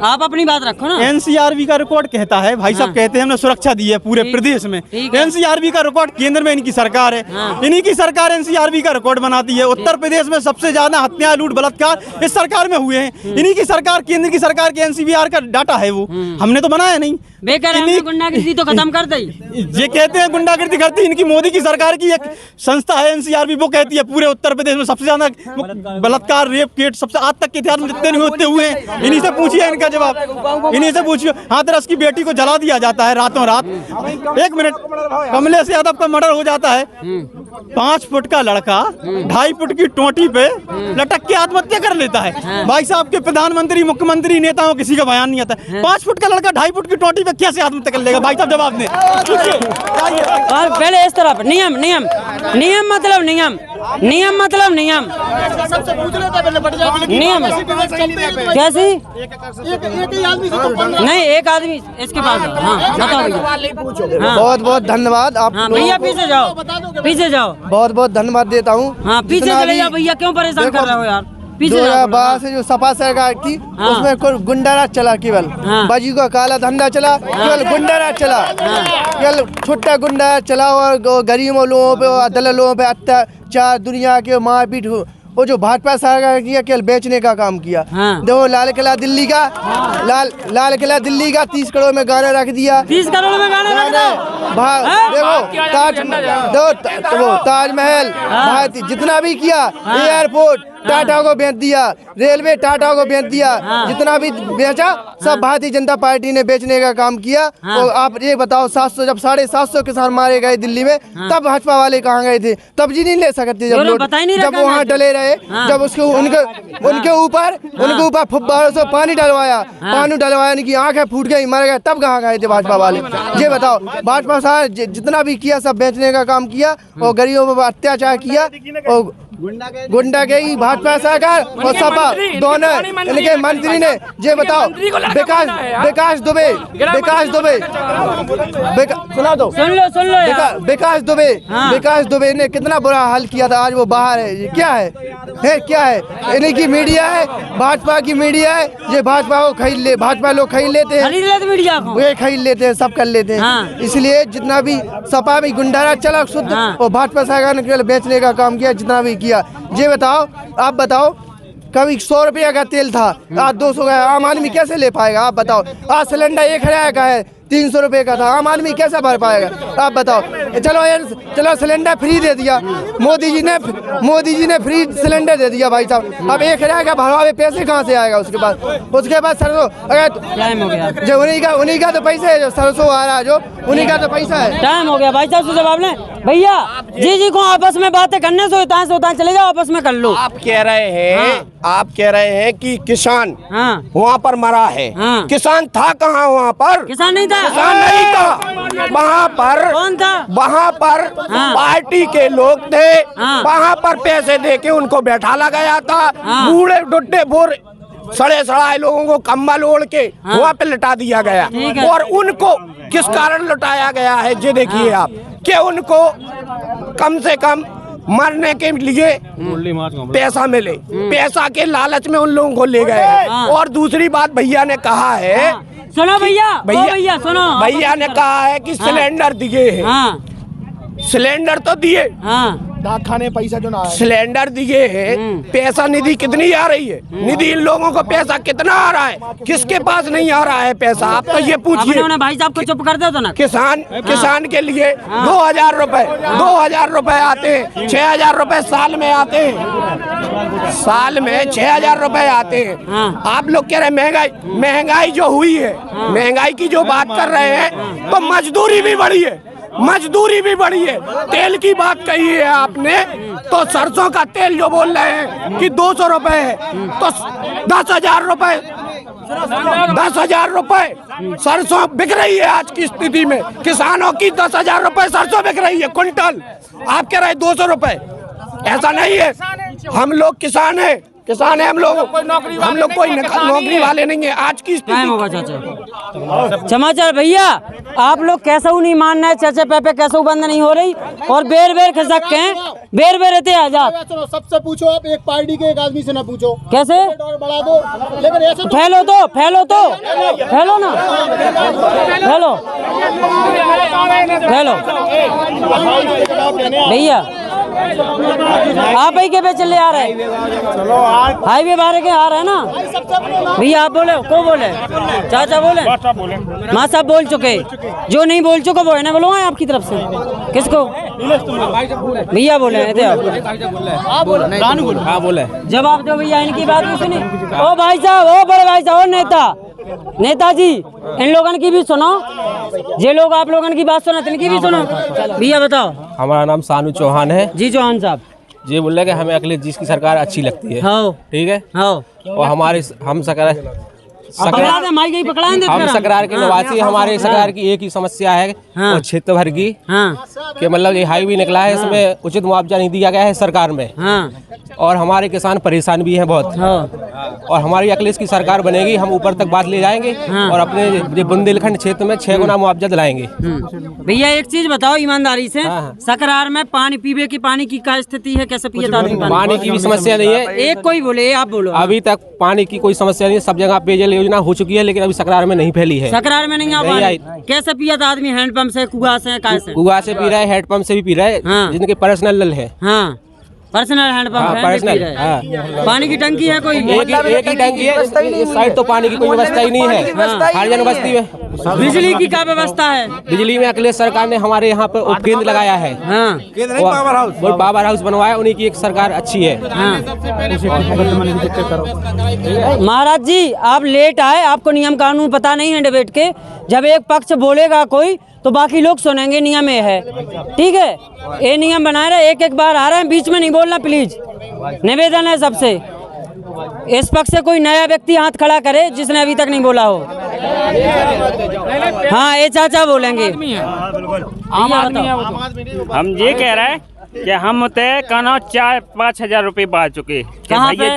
आप अपनी बात रखो ना। एनसीआरबी का रिकॉर्ड कहता है, भाई साहब कहते हैं हमने सुरक्षा दी है पूरे प्रदेश में। एनसीआरबी का रिकॉर्ड केंद्र में इनकी सरकार है, इन्हीं की सरकार एनसीआरबी का रिकॉर्ड बनाती है। उत्तर प्रदेश में सबसे ज्यादा हत्या, लूट, बलात्कार इस सरकार में हुए हैं। इन्हीं की सरकार, केंद्र की सरकार के एनसीबीआर का डाटा है, वो हमने तो बनाया नहीं। बेकार है, गुंडागर्दी तो खत्म कर दई। ये कहते हैं गुंडागर्दी करती, इनकी मोदी की सरकार की एक संस्था है एनसीआरबी, वो कहती है पूरे उत्तर प्रदेश में सबसे ज्यादा बलात्कार, रेप केस सबसे आज तक के इतिहास में जितने होते हुए हैं। इन्हीं से पूछिए इनका जवाब, इन्हीं से पूछिए। हाथरस की बेटी को जला दिया जाता है रातों रात। 1 मिनट, कमलेश यादव का मर्डर हो जाता है। 5 फुट का लड़का 2.5 फुट की टोटी पे लटक के आत्महत्या कर लेता है। भाई साहब के प्रधानमंत्री, मुख्यमंत्री, नेताओं किसी का बयान नहीं आता। 5 फुट का लड़का 2.5 फुट की टोटी पे कैसे आत्महत्या कर लेगा? भाई साहब जवाब दें। और पहले इस तरफ नियम नियम नियम मतलब नियम नियम मतलब नियम नियम कैसी नहीं, एक आदमी इसके पास। हाँ बताओ भैया। बहुत बहुत धन्यवाद आप। भैया पीछे जाओ, पीछे जाओ। बहुत बहुत धन्यवाद देता हूँ। हाँ पीछे चले जाओ भैया, क्यों परेशान कर रहे हो यार? 2012 से जो सपा सरकार थी उसमें कोई गुंडाराज चला, केवल बाजी का काला धंधा चला, केवल गुंडाराज चला, केवल छोटा गुंडाराज चला और गरीबों लोगों पे और दलालों पे अत्याचार, दुनिया के मारपीट। वो जो भाजपा सरकार किया केवल बेचने का काम किया। देखो लाल किला दिल्ली का, लाल किला दिल्ली का 30 करोड़ में गाना रख दिया। 30 करोड़ में गाना रख दिया। देखो ताजमहल, जितना भी किया, एयरपोर्ट टाटा को बेच दिया, रेलवे टाटा को बेच दिया, जितना भी बेचा सब भारतीय जनता पार्टी ने बेचने का काम किया। और आप ये बताओ 700 जब 750 किसान मारे गए दिल्ली में, तब भाजपा वाले कहाँ गए थे? तब जी नहीं ले सकते जब वहाँ डले रहे, जब उसको उनके ऊपर फुब्बारों से पानी डलवाया, उनकी आंखें फूट गई, मर गए, तब कहाँ गए थे भाजपा वाले? ये बताओ। भाजपा साहब जितना भी किया सब बेचने का काम किया और गरीबों पर अत्याचार किया। और गुंडा के ही भाजपा सरकार और सपा दोनों इनके मंत्री ने, ये बताओ विकास दुबे सुन लो विकास दुबे ने कितना बुरा हाल किया था। आज वो बाहर है। ये क्या है क्या है? इन्हीं की मीडिया है, भाजपा की मीडिया है। ये भाजपा को खरीद ले, भाजपा लोग खरीद लेते हैं, वे खरीद लेते हैं, सब कर लेते हैं। इसलिए जितना भी सपा में गुंडाराज चला शुद्ध, और भाजपा सरकार ने केवल बेचने का काम किया जितना भी किया। ये बताओ, आप बताओ, कभी 100 रुपया का तेल था, आज 200 का। आम आदमी कैसे ले पाएगा? आप बताओ। आज सिलेंडर 1000 का है, 300 रुपये का था, आम आदमी कैसे भर पाएगा? आप बताओ। चलो सिलेंडर फ्री दे दिया मोदी जी ने फ्री सिलेंडर दे दिया भाई साहब। अब 1000 का भरवा पैसे कहाँ से आएगा उसके बाद सरसों, अगर जो उन्हीं का तो पैसा है, जो सरसों आ रहा है जो उन्हीं का तो पैसा है। टाइम हो गया भाई साहब से जवाब लें। भैया जी को आपस में बातें करने से होता चले जाओ, आपस में कर लो। आप कह रहे हैं कि किसान वहाँ पर मरा है। किसान था कहाँ? वहाँ पर किसान नहीं था। वहाँ पर कौन था? वहाँ पर पार्टी के लोग थे। वहाँ पर पैसे देके उनको बैठाला गया था। बूढ़े डुड्डे बोर सड़े सड़ाए लोगों को कंबल ओढ़ के वहाँ पे लटा दिया गया। और उनको किस कारण लुटाया गया है ये देखिए आप, कि उनको कम से कम मरने के लिए पैसा मिले, पैसा के लालच में उन लोगों को ले गए। और दूसरी बात भैया ने कहा है, सुनो भैया सुनो, भैया ने कहा है कि सिलेंडर दिए हैं। सिलेंडर तो दिए, खाने पैसा जो ना सिलेंडर दिए हैं। पैसा निधि कितनी आ रही है? निधि इन लोगों को पैसा कितना आ रहा है? किसके पास नहीं आ रहा है पैसा? आप तो ये पूछिए। भाई साहब को चुप कर दो तो ना। किसान के लिए 2000 रुपए आते हैं, 6000 रुपए साल में आते हैं, साल में 6000 रुपए आते हैं। आप लोग कह रहे हैं महंगाई जो हुई है, महंगाई की जो बात कर रहे हैं, तो मजदूरी भी बढ़ी है, तेल की बात कही है आपने, तो सरसों का तेल जो बोल रहे हैं कि 200 रुपए है, तो 10,000 रुपए सरसों बिक रही है आज की स्थिति में। किसानों की 10,000 रुपए सरसों बिक रही है क्विंटल। आप कह रहे हैं 200 रुपए। ऐसा नहीं है, हम लोग किसान हैं, किसान है हम लोग कोई नौकरी वाले नहीं है आज की टाइम होगा चाचा। समाचार भैया, आप लोग कैसे नहीं मानना है, चाचा पे कैसे बंद नहीं हो रही और बेर बेर खिसक के बेर बेर रहते आजाद। सबसे पूछो आप, एक पार्टी के एक आदमी से ना पूछो कैसे बढ़ा दो, लेकिन ऐसे फैलो ना, फैलो भैया। आप भाई के पे चले आ रहे हैं, हाईवे बाहर के आ रहे हैं ना भैया। आप बोले को बोले, चाचा बोले, माँ साहब बोल चुके, जो नहीं बोल चुके वो है ना बोलो आपकी तरफ से। किसको भैया बोले बोले जवाब दो भैया, इनकी बात भी सुनी। ओ भाई साहब, ओ बड़े भाई साहब, ओ नेताजी, इन लोगों की भी सुनो, जे लोग आप लोगों की बात सुना इनकी भी सुनो। भैया बताओ। हमारा नाम सानू चौहान है जी। चौहान साहब जी बोल रहे कि हमें अखिलेश जी की सरकार अच्छी लगती है। हाँ ठीक है। हाँ। और हमारे हम सकरार के निवासी, हमारे सकरार की एक ही समस्या है और क्षेत्र भर की कि मतलब ये हाईवे निकला है, इसमें उचित मुआवजा नहीं दिया गया है सरकार में। और हमारे किसान परेशान भी हैं बहुत। और हमारी अखिलेश की सरकार बनेगी, हम ऊपर तक बात ले जाएंगे और अपने बुंदेलखंड क्षेत्र में 6 गुना मुआवजा दिलाएंगे। भैया एक चीज बताओ ईमानदारी से, सकरार में पानी पीने की पानी की क्या स्थिति है, कैसे पिए? पानी की भी समस्या नहीं है। एक कोई बोले, आप बोलो। अभी तक पानी की कोई समस्या नहीं है, सब जगह पेयजल योजना हो चुकी है, लेकिन अभी सकरार में नहीं फैली है। सकरार में नहीं आ पानी। कैसे पिया था आदमी? हैंडपंप से, कुआं से, कैसे? कुआं से पी रहा है, हेडपंप से भी पी रहा है, जिनके पर्सनल नल है। पर्सनल हैंडपंप है, पर्सनल। पानी की टंकी है कोई? एक ही टंकी है। इस साइड तो पानी की कोई व्यवस्था ही नहीं है। हरिजन बस्ती में बिजली की क्या व्यवस्था है? बिजली में अखिलेश सरकार ने हमारे यहाँ पे उपकेंद्र लगाया है। और पावर हाउस बनवाया, उन्हीं की एक सरकार अच्छी है। महाराज जी, आप लेट आए, आपको नियम कानून पता नहीं है डिबेट के। जब एक पक्ष बोलेगा कोई तो बाकी लोग सुनेंगे, नियम ये है। ठीक है, ये नियम बनाए रहे, एक बार आ रहे हैं, बीच में नहीं बोलना प्लीज, निवेदन है सबसे। इस पक्ष से कोई नया व्यक्ति हाथ खड़ा करे जिसने अभी तक नहीं बोला हो। हाँ, ये चाचा बोलेंगे। हम ये कह रहे हैं कि हम तय कनो 4-5 हजार रुपए बांध चुके। कहाँ पे?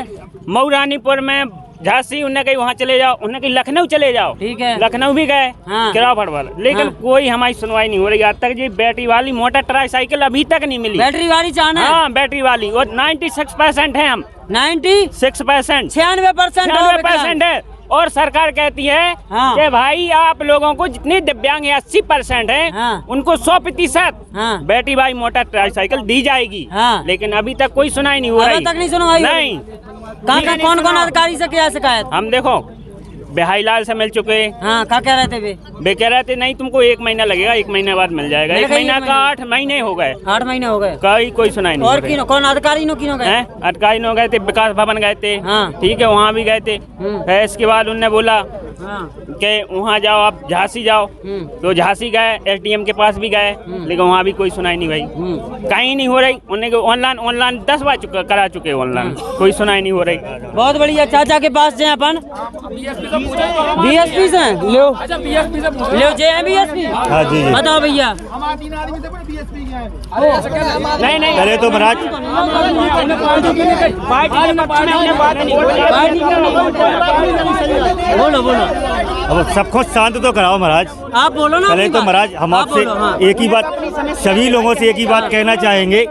मऊरानीपुर में, झांसी, उन्हें कहीं वहाँ चले जाओ, उन्हें कहीं लखनऊ चले जाओ। ठीक है, लखनऊ भी गए किराया भरवा, लेकिन कोई हमारी सुनवाई नहीं हो रही आज तक। जी बैटरी वाली मोटर ट्राईसाइकिल अभी तक नहीं मिली। बैटरी वाली चाहना है? हाँ, बैटरी वाली। और 96% है हम। 96%? 96% है। और सरकार कहती है कि भाई आप लोगों को जितने दिव्यांग 80% है उनको 100% बैटरी वाली मोटर ट्राईसाइकिल दी जाएगी। लेकिन अभी तक कोई सुनाई नहीं हो रही। अभी तक नहीं सुनवाई? नहीं। कौन कौन अधिकारी से क्या शिकायत? हम देखो बिहारीलाल से मिल चुके। हाँ, क्या कह रहे थे वे कह रहे थे नहीं तुमको 1 महीना लगेगा, 1 महीने बाद मिल जाएगा। 1 महीना का 8 महीने हो गए। 8 महीने हो गए, कोई सुनाई नहीं। और कौन अधिकारी गए? अधिकारी नो गए थे, विकास भवन गए थे। ठीक है, वहाँ भी गए थे। इसके बाद उनने बोला कि वहाँ जाओ, आप झांसी जाओ, तो झांसी गए, SDM के पास भी गए, लेकिन वहाँ भी कोई सुनाई नहीं भाई, कहीं नहीं हो रही। उन्हें ऑनलाइन 10 बार करा चुके, ऑनलाइन कोई सुनाई नहीं हो रही। बहुत बढ़िया। चाचा के पास जाए अपन, BSP से लो, जे है BSP। बताओ भैया। नहीं अरे तो महाराज, बोलो। अब सबको शांत तो कराओ महाराज। आप बोलो ना। पहले तो महाराज हम आपसे एक ही बात, सभी लोगों से एक ही बात कहना चाहेंगे,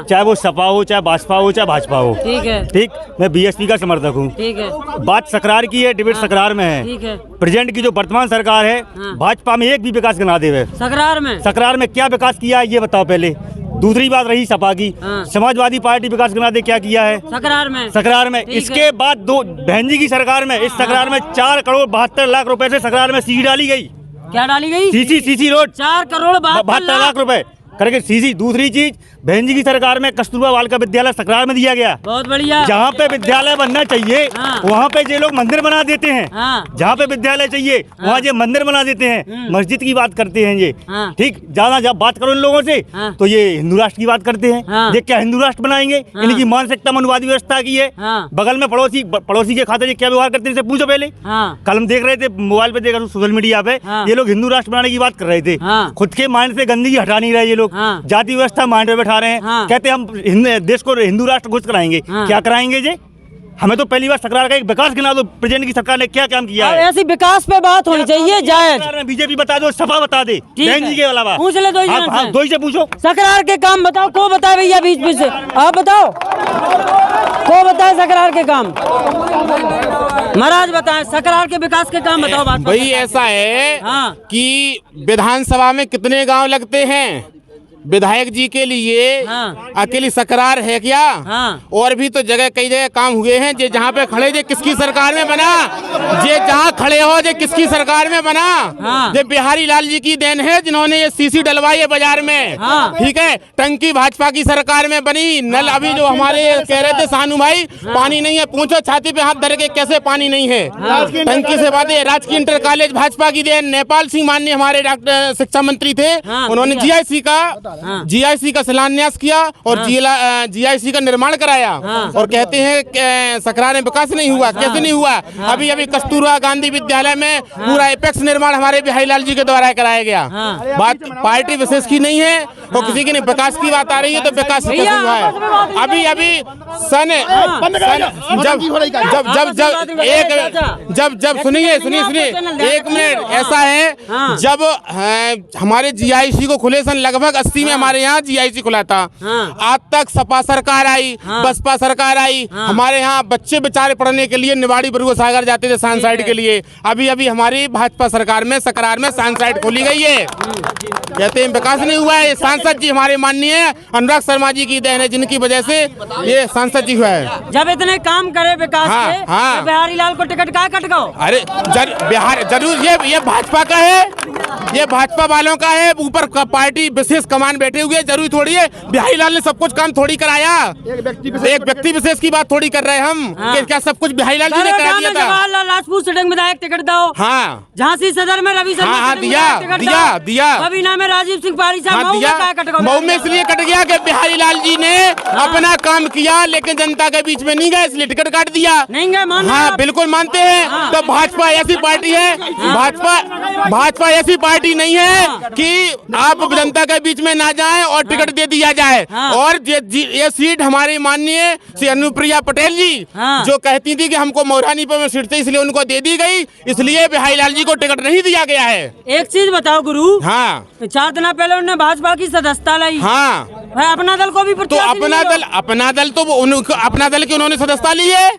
चाहे वो सपा हो, चाहे बसपा हो, चाहे भाजपा हो। ठीक है। ठीक, मैं BSP का समर्थक हूँ। ठीक है। बात सकरार की है, डिबेट सकरार में है। ठीक है। प्रेजेंट की जो वर्तमान सरकार है, भाजपा में एक भी विकास गिना देवे। सकरार में क्या विकास किया है ये बताओ पहले। दूसरी बात रही सपा की, समाजवादी पार्टी विकास गिना दे क्या किया है सकरार में। इसके बाद बहन जी की सरकार में, इस सकरार में 4 करोड़ 72 लाख रुपए से सकरार में सीसी डाली गई। क्या डाली गई? सीसी रोड 4 करोड़ 72 लाख रुपए करके सीसी। दूसरी चीज, बहन जी की सरकार में कस्तूरबा बालिका विद्यालय सकरार में दिया गया। बहुत बढ़िया। जहाँ पे विद्यालय बनना चाहिए वहाँ पे ये लोग मंदिर बना देते हैं। जहाँ पे विद्यालय चाहिए वहाँ ये मंदिर बना देते हैं, मस्जिद की बात करते हैं ये। ठीक, ज्यादा जब बात करो इन लोगों से तो ये हिंदू राष्ट्र की बात करते हैं। ये क्या हिंदू राष्ट्र बनाएंगे? इनकी मानसिकता मनवादी व्यवस्था की है। बगल में पड़ोसी के खाते क्या व्यवहार करते हैं पूछो पहले। कल हम देख रहे थे, मोबाइल पे देख रहे सोशल मीडिया पे, ये लोग हिंदू राष्ट्र बनाने की बात कर रहे थे। खुद के माइंड से गंदगी हटा नहीं रहे ये लोग, जाति व्यवस्था माइंड में बैठा रहे हैं। कहते हम देश को हिंदू राष्ट्र घोषित कराएंगे। क्या कराएंगे जी? हमें तो पहली बार सकरार का एक विकास गिना दो, प्रेजेंट की सरकार ने क्या काम किया है। ऐसी विकास पे बात होनी चाहिए जायज। बीजेपी बता दो, सपा बता दे, बहन जी के अलावा पूछ ले दो ही से पूछो। सकरार के काम बताओ, को बताए भैया बीच बीच से, आप बताओ को बताए सकरार के काम, महाराज बताएं सकरार के विकास के काम बताओ। बात भाई ऐसा है कि विधानसभा में कितने गांव लगते हैं, विधायक जी के लिए अकेली सकरार है क्या? और भी तो जगह कई जगह काम हुए हैं। जे जहाँ पे खड़े जे किसकी सरकार में बना, जे जहाँ खड़े हो जे किसकी सरकार में बना, जे बिहारी लाल जी की देन है जिन्होंने ये सीसी डलवाई है बाजार में। ठीक है, टंकी भाजपा की सरकार में बनी। नल अभी जो हमारे कह रहे थे सानू भाई, पानी नहीं है, पूछो छाती पे हाथ धर के कैसे पानी नहीं है। टंकी से बात है। राजकीय इंटर कॉलेज भाजपा की देन। नेपाल सिंह माननीय हमारे डॉक्टर शिक्षा मंत्री थे, उन्होंने जीआईसी का शिलान्यास किया और जीआईसी का निर्माण कराया। और कहते हैं सकरार में विकास नहीं हुआ, कैसे नहीं हुआ? अभी अभी कस्तूरबा गांधी विद्यालय में पूरा एपेक्स निर्माण हमारे बिहारी लाल जी के द्वारा कराया गया। बात पार्टी विशेष की नहीं है और किसी की नहीं। विकास की बात आ रही है तो विकास कैसे हुआ है? अभी अभी जब सुनिए एक मिनट, ऐसा है जब हमारे जीआईसी को खुले सन लगभग 80 में हमारे यहाँ जीआईसी खुला था। आज तक सपा सरकार आई, बसपा सरकार आई, हमारे यहाँ बच्चे बेचारे पढ़ने के लिए निवाड़ी बरुआ सागर जाते थे साइंस साइड के लिए। अभी अभी हमारी भाजपा सरकार में सकरार में साइंस साइड खोली गई है। कहते हैं विकास नहीं हुआ है। सांसद जी हमारे माननीय अनुराग शर्मा जी की देन है, जिनकी वजह से ये सांसद जी हुआ है। जब इतने काम करे विकास के, तो बिहारी लाल को टिकट का कट गो? अरे बिहार जरूर ये भाजपा का है, ये भाजपा वालों का है। ऊपर पार्टी विशेष कमान बैठे हुए, जरूरी थोड़ी है बिहारी लाल ने सब कुछ काम थोड़ी कराया। एक व्यक्ति विशेष की बात थोड़ी कर रहे हैं हम। क्या सब कुछ बिहारी लाल जी ने करा दिया था? जवाहरलाल राजपूत सिटिंग विधायक टिकट दो। झांसी सदर में रवि शर्मा दिया। बबीना में राजीव सिंह पारी साहब मऊ में इसलिए कट गया कि बिहारी लाल जी ने अपना काम किया, लेकिन जनता के बीच में नहीं गए, इसलिए टिकट काट दिया। नहीं गए? हाँ बिल्कुल मानते हैं। तो भाजपा ऐसी पार्टी है, भाजपा ऐसी पार्टी नहीं है कि आप जनता के बीच में ना जाएं और टिकट दे दिया जाए। और ये सीट हमारी माननीय श्री अनुप्रिया पटेल जी जो कहती थी कि हमको मौरानी पर सीट थी, इसलिए उनको दे दी गई, इसलिए बिहारी लाल जी को टिकट नहीं दिया गया है। एक चीज बताओ गुरु। 4 दिन पहले उन्होंने भाजपा की सदस्यता लाई। अपना दल को भी तो अपना दल की उन्होंने सदस्यता ली है।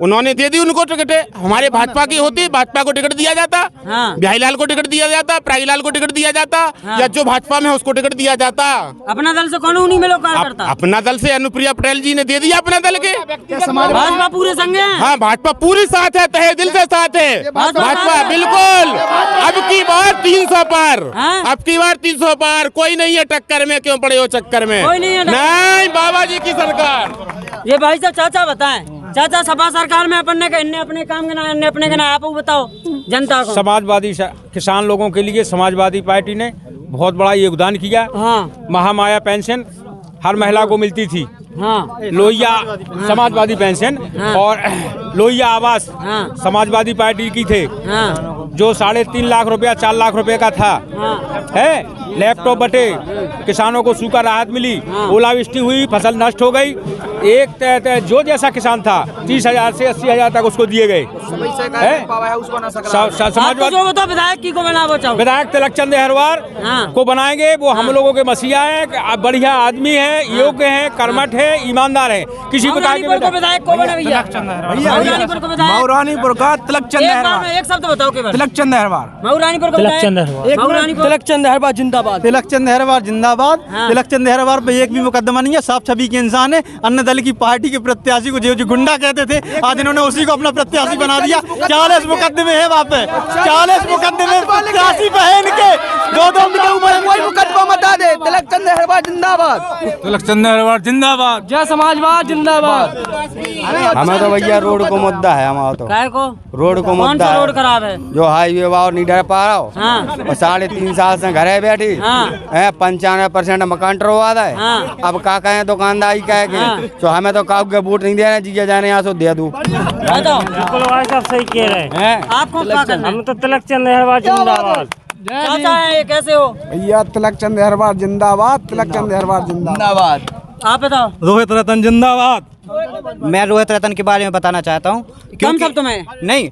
उन्होंने दे दी उनको टिकट। हमारे भाजपा की होती, भाजपा को टिकट दिया जाता, बिहारी लाल को टिकट दिया जाता, प्रागी लाल को टिकट दिया जाता, या जो भाजपा में उसको टिकट दिया जाता। अपना दल से कौन उन्हीं में लोग करता? अपना दल से अनुप्रिया पटेल जी ने दे दिया अपना दल के। भाजपा पूरे संग है। हाँ भाजपा पूरी साथ है, तहे दिल से साथ है भाजपा बिल्कुल। अब की बार 300 पार, अब की बार 300 पार। कोई नहीं है टक्कर में, क्यों पड़े हो चक्कर में? नहीं, बाबा जी की सरकार। ये भाई साहब चाचा बताएं, चाचा सपा सरकार में अपने अपने काम के ना अपने के ना, आप बताओ जनता को। समाजवादी किसान लोगों के लिए समाजवादी पार्टी ने बहुत बड़ा योगदान किया। महामाया पेंशन हर महिला को मिलती थी। लोहिया समाजवादी पेंशन और लोहिया आवास समाजवादी पार्टी की थे, जो 3.5 लाख रुपया 4 लाख रुपए का था। है लैपटॉप बटे, किसानों को सूखा राहत मिली, ओलावृष्टि हुई, फसल नष्ट हो गई। एक जो जैसा किसान था 30,000 से 80,000 तक उसको दिए गए। विधायक तिलक चंद अहरवार को बनाएंगे। वो हम लोगों के मसीहा है, बढ़िया आदमी है, योग्य है, कर्मठ है, ईमानदार है। किसी प्रकार के विधायक को मऊरानीपुर का तिलक चंद अहरवार। एक शब्द बताओ केवल। तिलक चंद अहरवार। मऊरानीपुर तिलक चंद अहरवार जिंदाबाद। तिलक चंद अहरवार जिंदाबाद। तिलक चंद अहरवार पे एक भी मुकदमा नहीं है, साफ छवि के इंसान है। अन्य दल की पार्टी के प्रत्याशी को जो गुंडा कहते थे, आज इन्होंने उसी को अपना प्रत्याशी बना दिया। 40 मुकदमे है वहाँ पे, 40 मुकदमे प्रत्याशी पे है इनके। 2-2 कोई मुकदमा मता दे। तिलक चंद अहरवार जिंदाबाद। तिलक चंद अहरवार जिंदाबाद। जय समाजवाद जिंदाबाद। हमें तो भैया रोड को मुद्दा है, हमारा तो रोड को मुद्दा है। रोड खराब है, जो हाईवे वावर नहीं डर पा रहा हो। 3.5 साल से घरे बैठी है, 95% मकान टरवा है। अब का कहें दुकानदारी कह के, तो हमें तो काउ के वोट नहीं देना, जिया जाने यहाँ से दे दूं। बिल्कुल भाई साहब सही कह रहे हैं। आपको क्या करना? हम तो तिलक चंद अहरवार जिंदाबाद। चाचा है, कैसे हो भैया? तिलक चंद अहरवार जिंदाबाद। तिलक चंद अहरवार जिंदाबाद। आप बताओ। रोहित रतन जिंदाबाद। मैं रोहित रतन के बारे में बताना चाहता हूँ। कम शब्द में नहीं,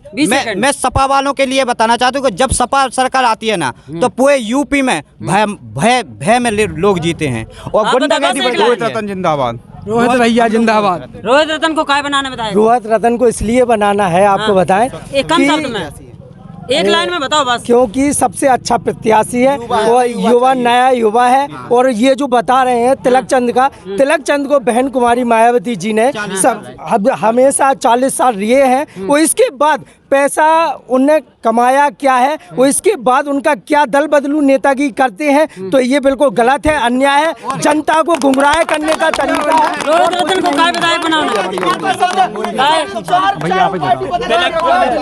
मैं सपा वालों के लिए बताना चाहता हूँ कि जब सपा सरकार आती है ना तो पूरे यूपी में भय में लोग जीते हैं और गुंडागर्दी बढ़ जाती है। रोहित रतन जिंदाबाद। रोहित भैया जिंदाबाद। रोहित रतन को काय बनाने बताए? रोहित रतन को इसलिए बनाना है, आपको बताएं, कम शब्द में एक लाइन में बताओ बस। क्योंकि सबसे अच्छा प्रत्याशी है और युवा, नया युवा है। और ये जो बता रहे हैं तिलक चंद को बहन कुमारी मायावती जी ने सब हमेशा 40 साल रिए हैं। और इसके बाद पैसा उनने कमाया क्या है, वो इसके बाद उनका क्या दल बदलू नेतागी करते हैं, तो ये बिल्कुल गलत है, अन्याय है, जनता को गुमराह करने का तरीका है। रोहित रतन को काय विधायक बनाना?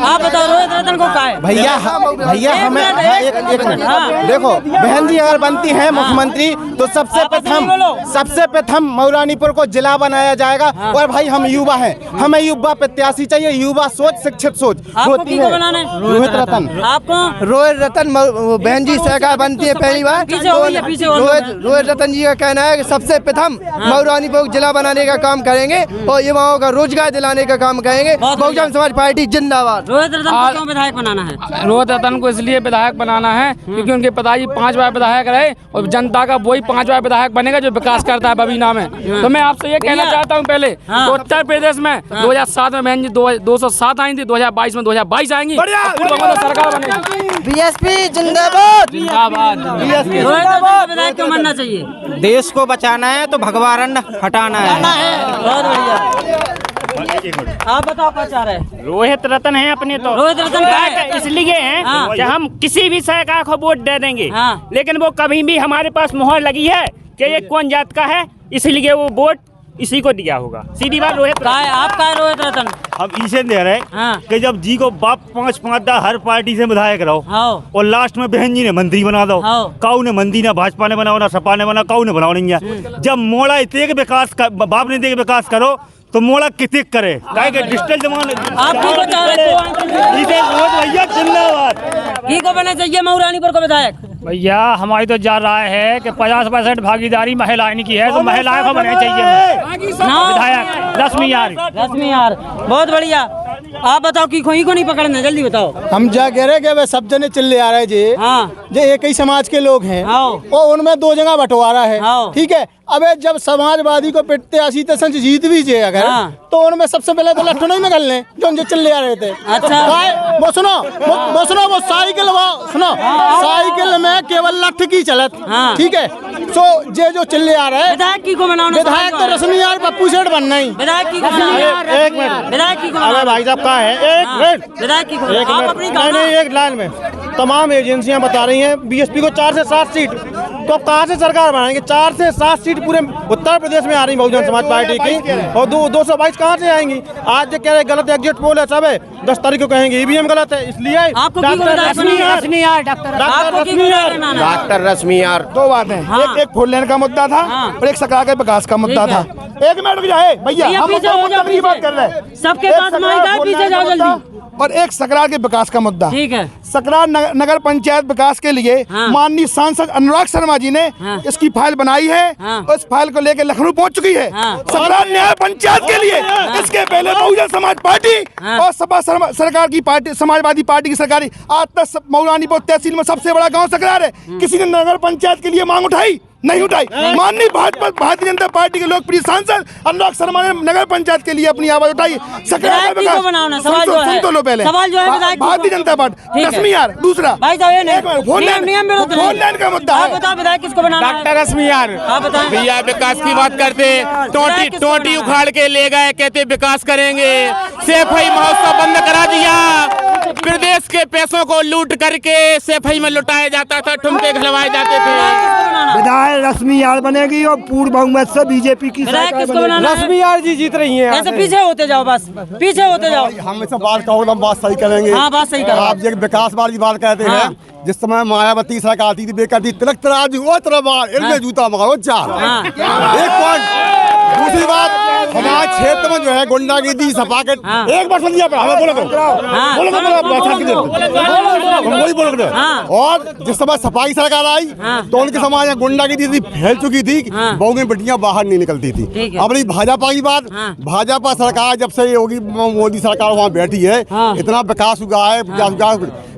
आप बताओ रोहित रतन को काय? भैया हमें एक मिनट देखो, बहन जी अगर बनती है मुख्यमंत्री तो सबसे प्रथम मौरानीपुर को जिला बनाया जाएगा। और भाई हम युवा हैं, हमें युवा प्रत्याशी चाहिए, युवा सोच, शिक्षित सोच। रोहित रतन। आपको? रोहित रतन बहन जी सरकार बनती है पहली बार, रोहित रतन जी का कहना है कि सबसे प्रथम मौरानीपुर को जिला बनाने का काम करेंगे और युवाओं का रोजगार दिलाने का काम करेंगे। बहुजन समाज पार्टी जिंदाबाद। रोहित रतन को क्यों विधायक बनाना है? रोहित रतन को इसलिए विधायक बनाना है क्योंकि उनके पिताजी 5 बार विधायक रहे और जनता का वही 5 बार विधायक बनेगा जो विकास करता है बबीना में। तो मैं आपसे ये कहना चाहता हूँ, पहले तो उत्तर प्रदेश में 2007 में बहन जी 207 आई थी, 2022 में 2022 आएंगी, सरकार बनेगी। बीएसपी जिंदाबाद। विधायक क्यों बनना चाहिए? देश को बचाना है तो भगवान हटाना है। बहुत बढ़िया। आप बताओ क्या चाह रहे हैं? रोहित रतन है अपने तो। रोहित रतन इसलिए हैं कि हम किसी भी सरकार को वोट दे देंगे, लेकिन वो कभी भी हमारे पास मोहर लगी है कि ये कौन जात का है, इसलिए वो वोट इसी को दिया होगा। सीधी बात। रोहित आपका रोहित रतन हम इसे दे रहे हैं कि जब जी को बाप 5 हर पार्टी से विधायक रहो और लास्ट में बहन जी ने मंत्री बना दो, काऊ ने मंत्री ना भाजपा ने बनाओ ना सपा ने बना, काऊ ने बनाओ नहीं है। जब मोड़ा इतने विकास बाप ने दे विकास करो तो मोड़ा कितने करे डिजिटल जमाने। भैया जिंदाबाद। की को बना चाहिए मौरानीपुर को विधायक? भैया हमारी तो जा रहा है कि 50% भागीदारी महिलाएं की है, तो महिलाएं को बनना चाहिए विधायक। रश्मि यार बहुत बढ़िया। आप बताओ की कोई को नहीं पकड़ना, जल्दी बताओ। हम जा कह रहे वे सब जने चिल्ले आ रहे जी। जो एक ही समाज के लोग हैं और उनमें 2 जगह बंटवारा है, ठीक है। अबे जब समाजवादी को पिटते 80% जीत भी जे अगर तो उनमें सबसे पहले तो लट्ठू नहीं निकलने जो चिल्ले आ रहे थे। अच्छा वो सुनो वो साइकिल साइकिल में केवल लठ की चलत, ठीक है। सो जो चिल्ले आ रहे विधायक की को बनाना, विधायक तो रश्मि यार पप्पू सेठ बनना ही। विधायक की को एक मिनट, विधायक की को अरे भाई साहब कहाँ है? एक मिनट, विधायक की को आप अपनी नहीं एक लाइन में तमाम एजेंसियां बता रही हैं बीएसपी को 4 से 7 सीट, तो अब कहाँ से सरकार बनाएंगे? 4 से 7 सीट पूरे उत्तर प्रदेश में आ रही बहुजन समाज पार्टी की, और 222 कहाँ से आएंगी? आज जो कह रहे गलत एग्जिट पोल है सब है, 10 तारीख को कहेंगे ईवीएम गलत है, इसलिए डॉक्टर रश्मि यार। 2 बात है, एक 4 लेन का मुद्दा था और एक सरकार के विकास का मुद्दा था। एक मिनट रुक जाए भैया, हम अपनी बात कर रहे हैं। सबके पास माइक है, पीछे जाओ जल्दी। और एक सकरार के विकास का मुद्दा, ठीक है। सकरार नगर पंचायत विकास के लिए माननीय सांसद अनुराग शर्मा जी ने इसकी फाइल बनाई है, उस फाइल को लेकर लखनऊ पहुंच चुकी है। सकरार न्याय पंचायत के लिए इसके पहले बहुजन समाज पार्टी और सपा सरकार की पार्टी, समाजवादी पार्टी की सरकारी, आज तक मौलानीपुर तहसील में सबसे बड़ा गाँव सकरार है। किसी ने नगर पंचायत के लिए मांग उठाई नहीं उठाई। माननीय भारतीय जनता पार्टी के लोकप्रिय सांसद अनुराग शर्मा ने नगर पंचायत के लिए अपनी आवाज उठाई। सुन लो पहले, भारतीय जनता पार्टी रश्मि यार। दूसरा फोन लाइन का मुद्दा है, डॉक्टर रश्मि यार। भैया विकास की बात करते, टोटी उखाड़ के ले गए, कहते विकास करेंगे। सफाई महोत्सव बंद करा दिया, प्रदेश के पैसों को लूट करके सफाई में लुटाया जाता था, ठुमके खिलवाए जाते थे। विधायक रश्मि यार बनेगी और पूर्व बहुमत से बीजेपी की रश्मि यार जी जीत रही हैं। ऐसे पीछे होते जाओ, बस पीछे होते जाओ। हम इस बात का एकदम बात सही करेंगे। हाँ बात सही करो। आप जो विकास वाली बात कहते हैं, जिस समय मायावती सरकार आती थी बेकती तिलक तराजू वो तरह बार इनमें जूता मारो 4। एक पॉइंट। दूसरी बात हमारे क्षेत्र में जो है गुंडागर्दी सपा के एक बार सुनिए हमें बोलो और जिस समय सपा की सरकार आई तो उनके समाज में गुंडागर्दी फैल चुकी थी, बहू की बेटियां बाहर नहीं निकलती थी। अब रही भाजपा की बात, भाजपा सरकार जब से योगी मोदी सरकार वहाँ बैठी है इतना विकास हुआ है,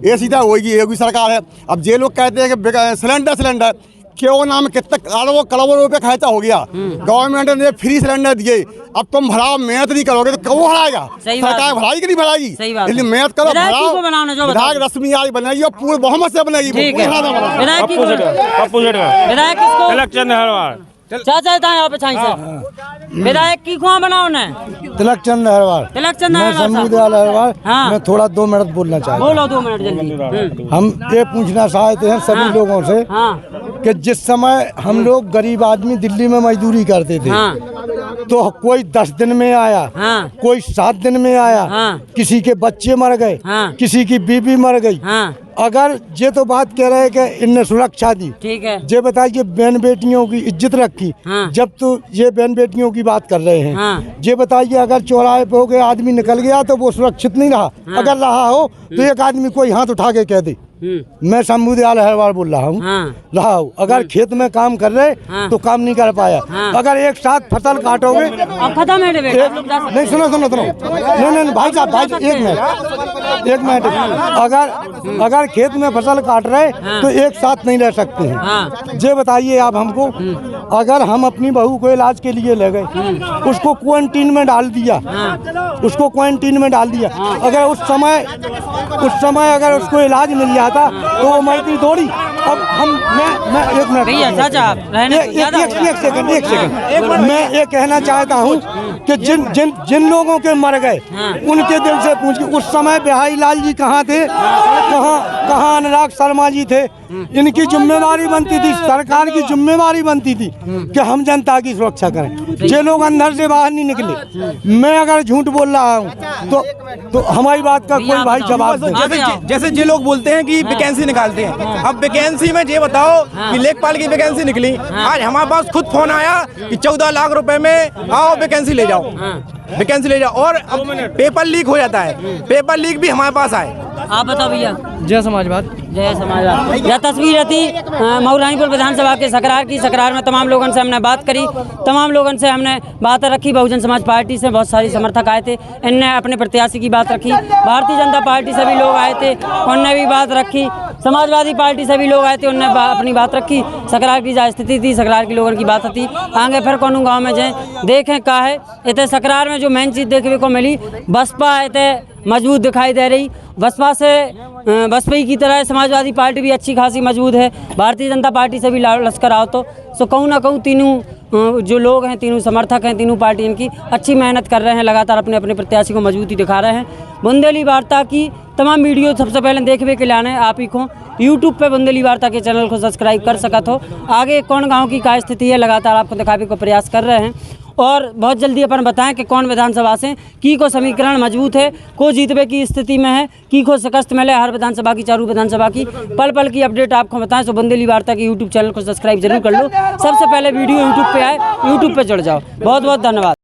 ये सीधा योगी सरकार है। अब ये लोग कहते हैं कि सिलेंडर क्यों नाम कितने करोड़ों रुपए खर्चा हो गया, गवर्नमेंट ने फ्री सिलेंडर दिए, अब तुम भराओ, मेहनत नहीं करोगे तो कौन भराएगा? सरकार भराएगी कि नहीं भराएगी? इसलिए मेहनत करो, भराओ। विधायक रश्मि आज बनाइए और पूरे बहुमत से बनाइए। विधायक की कौन बनाओ ने? तिलक चंद हरवाल। मैं थोड़ा 2 मिनट बोलना चाहता हूँ। बोलो 2 मिनट जल्दी। हम ये पूछना चाहते हैं सभी लोगों से कि जिस समय हम लोग गरीब आदमी दिल्ली में मजदूरी करते थे तो कोई 10 दिन में आया, कोई 7 दिन में आया, किसी के बच्चे मर गए, किसी की बीवी मर गई। अगर ये तो बात कह रहे हैं कि इनने सुरक्षा दी, ठीक है, ये बताइए बहन बेटियों की इज्जत रखी, जब तो ये बहन बेटियों की बात कर रहे हैं, ये बताइए अगर चौराहे पे हो गए आदमी निकल गया तो वो सुरक्षित नहीं रहा। अगर रहा हो तो एक आदमी कोई हाथ उठा के कह दे मैं शंभू दयाल हरवाल बोल रहा हूँ, रहा हूँ। अगर खेत में काम कर रहे तो काम नहीं कर पाया। अगर एक साथ फसल काटोगे अब खत्म है नहीं, सुनो नहीं भाई साहब एक मिनट अगर खेत में फसल काट रहे तो एक साथ नहीं रह सकते हैं। ये बताइए आप हमको, अगर हम अपनी बहू को इलाज के लिए ले गए, उसको क्वारंटीन में डाल दिया, अगर उस समय अगर उसको इलाज मिल जाता तो वो मरती थोड़ी। अब हम मैं एक मिनट एक सेकंड मैं ये कहना चाहता हूँ कि जिन लोगों के मर गए उनके दिल से पूछ के उस समय बिहारी लाल जी कहाँ थे, कहाँ अनुराग शर्मा जी थे? इनकी जिम्मेदारी बनती थी, सरकार की जिम्मेदारी बनती थी कि हम जनता की सुरक्षा करें। ये लोग अंदर से बाहर नहीं निकले। मैं अगर झूठ बोल रहा हूँ तो हमारी बात का कोई भाई जवाब दे। जैसे ये लोग बोलते हैं कि वैकेंसी निकालते हैं, अब वैकेंसी में ये बताओ कि लेखपाल की वैकेंसी निकली, आज हमारे पास खुद फोन आया कि 14 लाख रुपए में आओ वैकेंसी ले जाओ, और अब पेपर लीक हो जाता है, पेपर लीक भी हमारे पास आए। आप बताओ भैया। जय समाजवाद। यह तस्वीर थी मऊरानीपुर विधानसभा के सकरार में तमाम लोगों से हमने बात करी, तमाम लोगों से हमने बात रखी। बहुजन समाज पार्टी से बहुत सारी समर्थक आए थे, इनने अपने प्रत्याशी की बात रखी। भारतीय जनता पार्टी से भी लोग आए थे, उनने भी बात रखी। समाजवादी पार्टी से भी लोग आए थे, उनने अपनी बात रखी। सकरार की जो स्थिति थी, सकरार के लोगों की बात थी। आगे फिर कौन गाँव में जाए देखें का है। इतने सकरार में जो मेन चीज़ देखने को मिली, बसपा इतने मजबूत दिखाई दे रही। बसपा से बसपा की तरह समाजवादी पार्टी भी अच्छी खासी मजबूत है। भारतीय जनता पार्टी से भी लश्कर आओ तो कहूँ ना कहूँ तीनों जो लोग हैं, तीनों समर्थक हैं, तीनों पार्टी इनकी अच्छी मेहनत कर रहे हैं, लगातार अपने अपने प्रत्याशी को मजबूती दिखा रहे हैं। बुंदेली वार्ता की तमाम वीडियो सबसे पहले देखने के लिए आने आप ही को यूट्यूब पे बुंदेली वार्ता के चैनल को सब्सक्राइब कर सकत हो। आगे कौन गाँव की क्या स्थिति है लगातार आपको दिखाने को प्रयास कर रहे हैं, और बहुत जल्दी अपन बताएं कि कौन विधानसभा से की को समीकरण मजबूत है, को जीतने की स्थिति में है, की को शिकस्त मिले हर विधानसभा की, चारों विधानसभा की पल पल की अपडेट आपको बताएं। तो बुंदेली वार्ता के यूट्यूब चैनल को सब्सक्राइब जरूर कर लो। सबसे पहले वीडियो यूट्यूब पे आए, यूट्यूब पे जुड़ जाओ। बहुत बहुत धन्यवाद।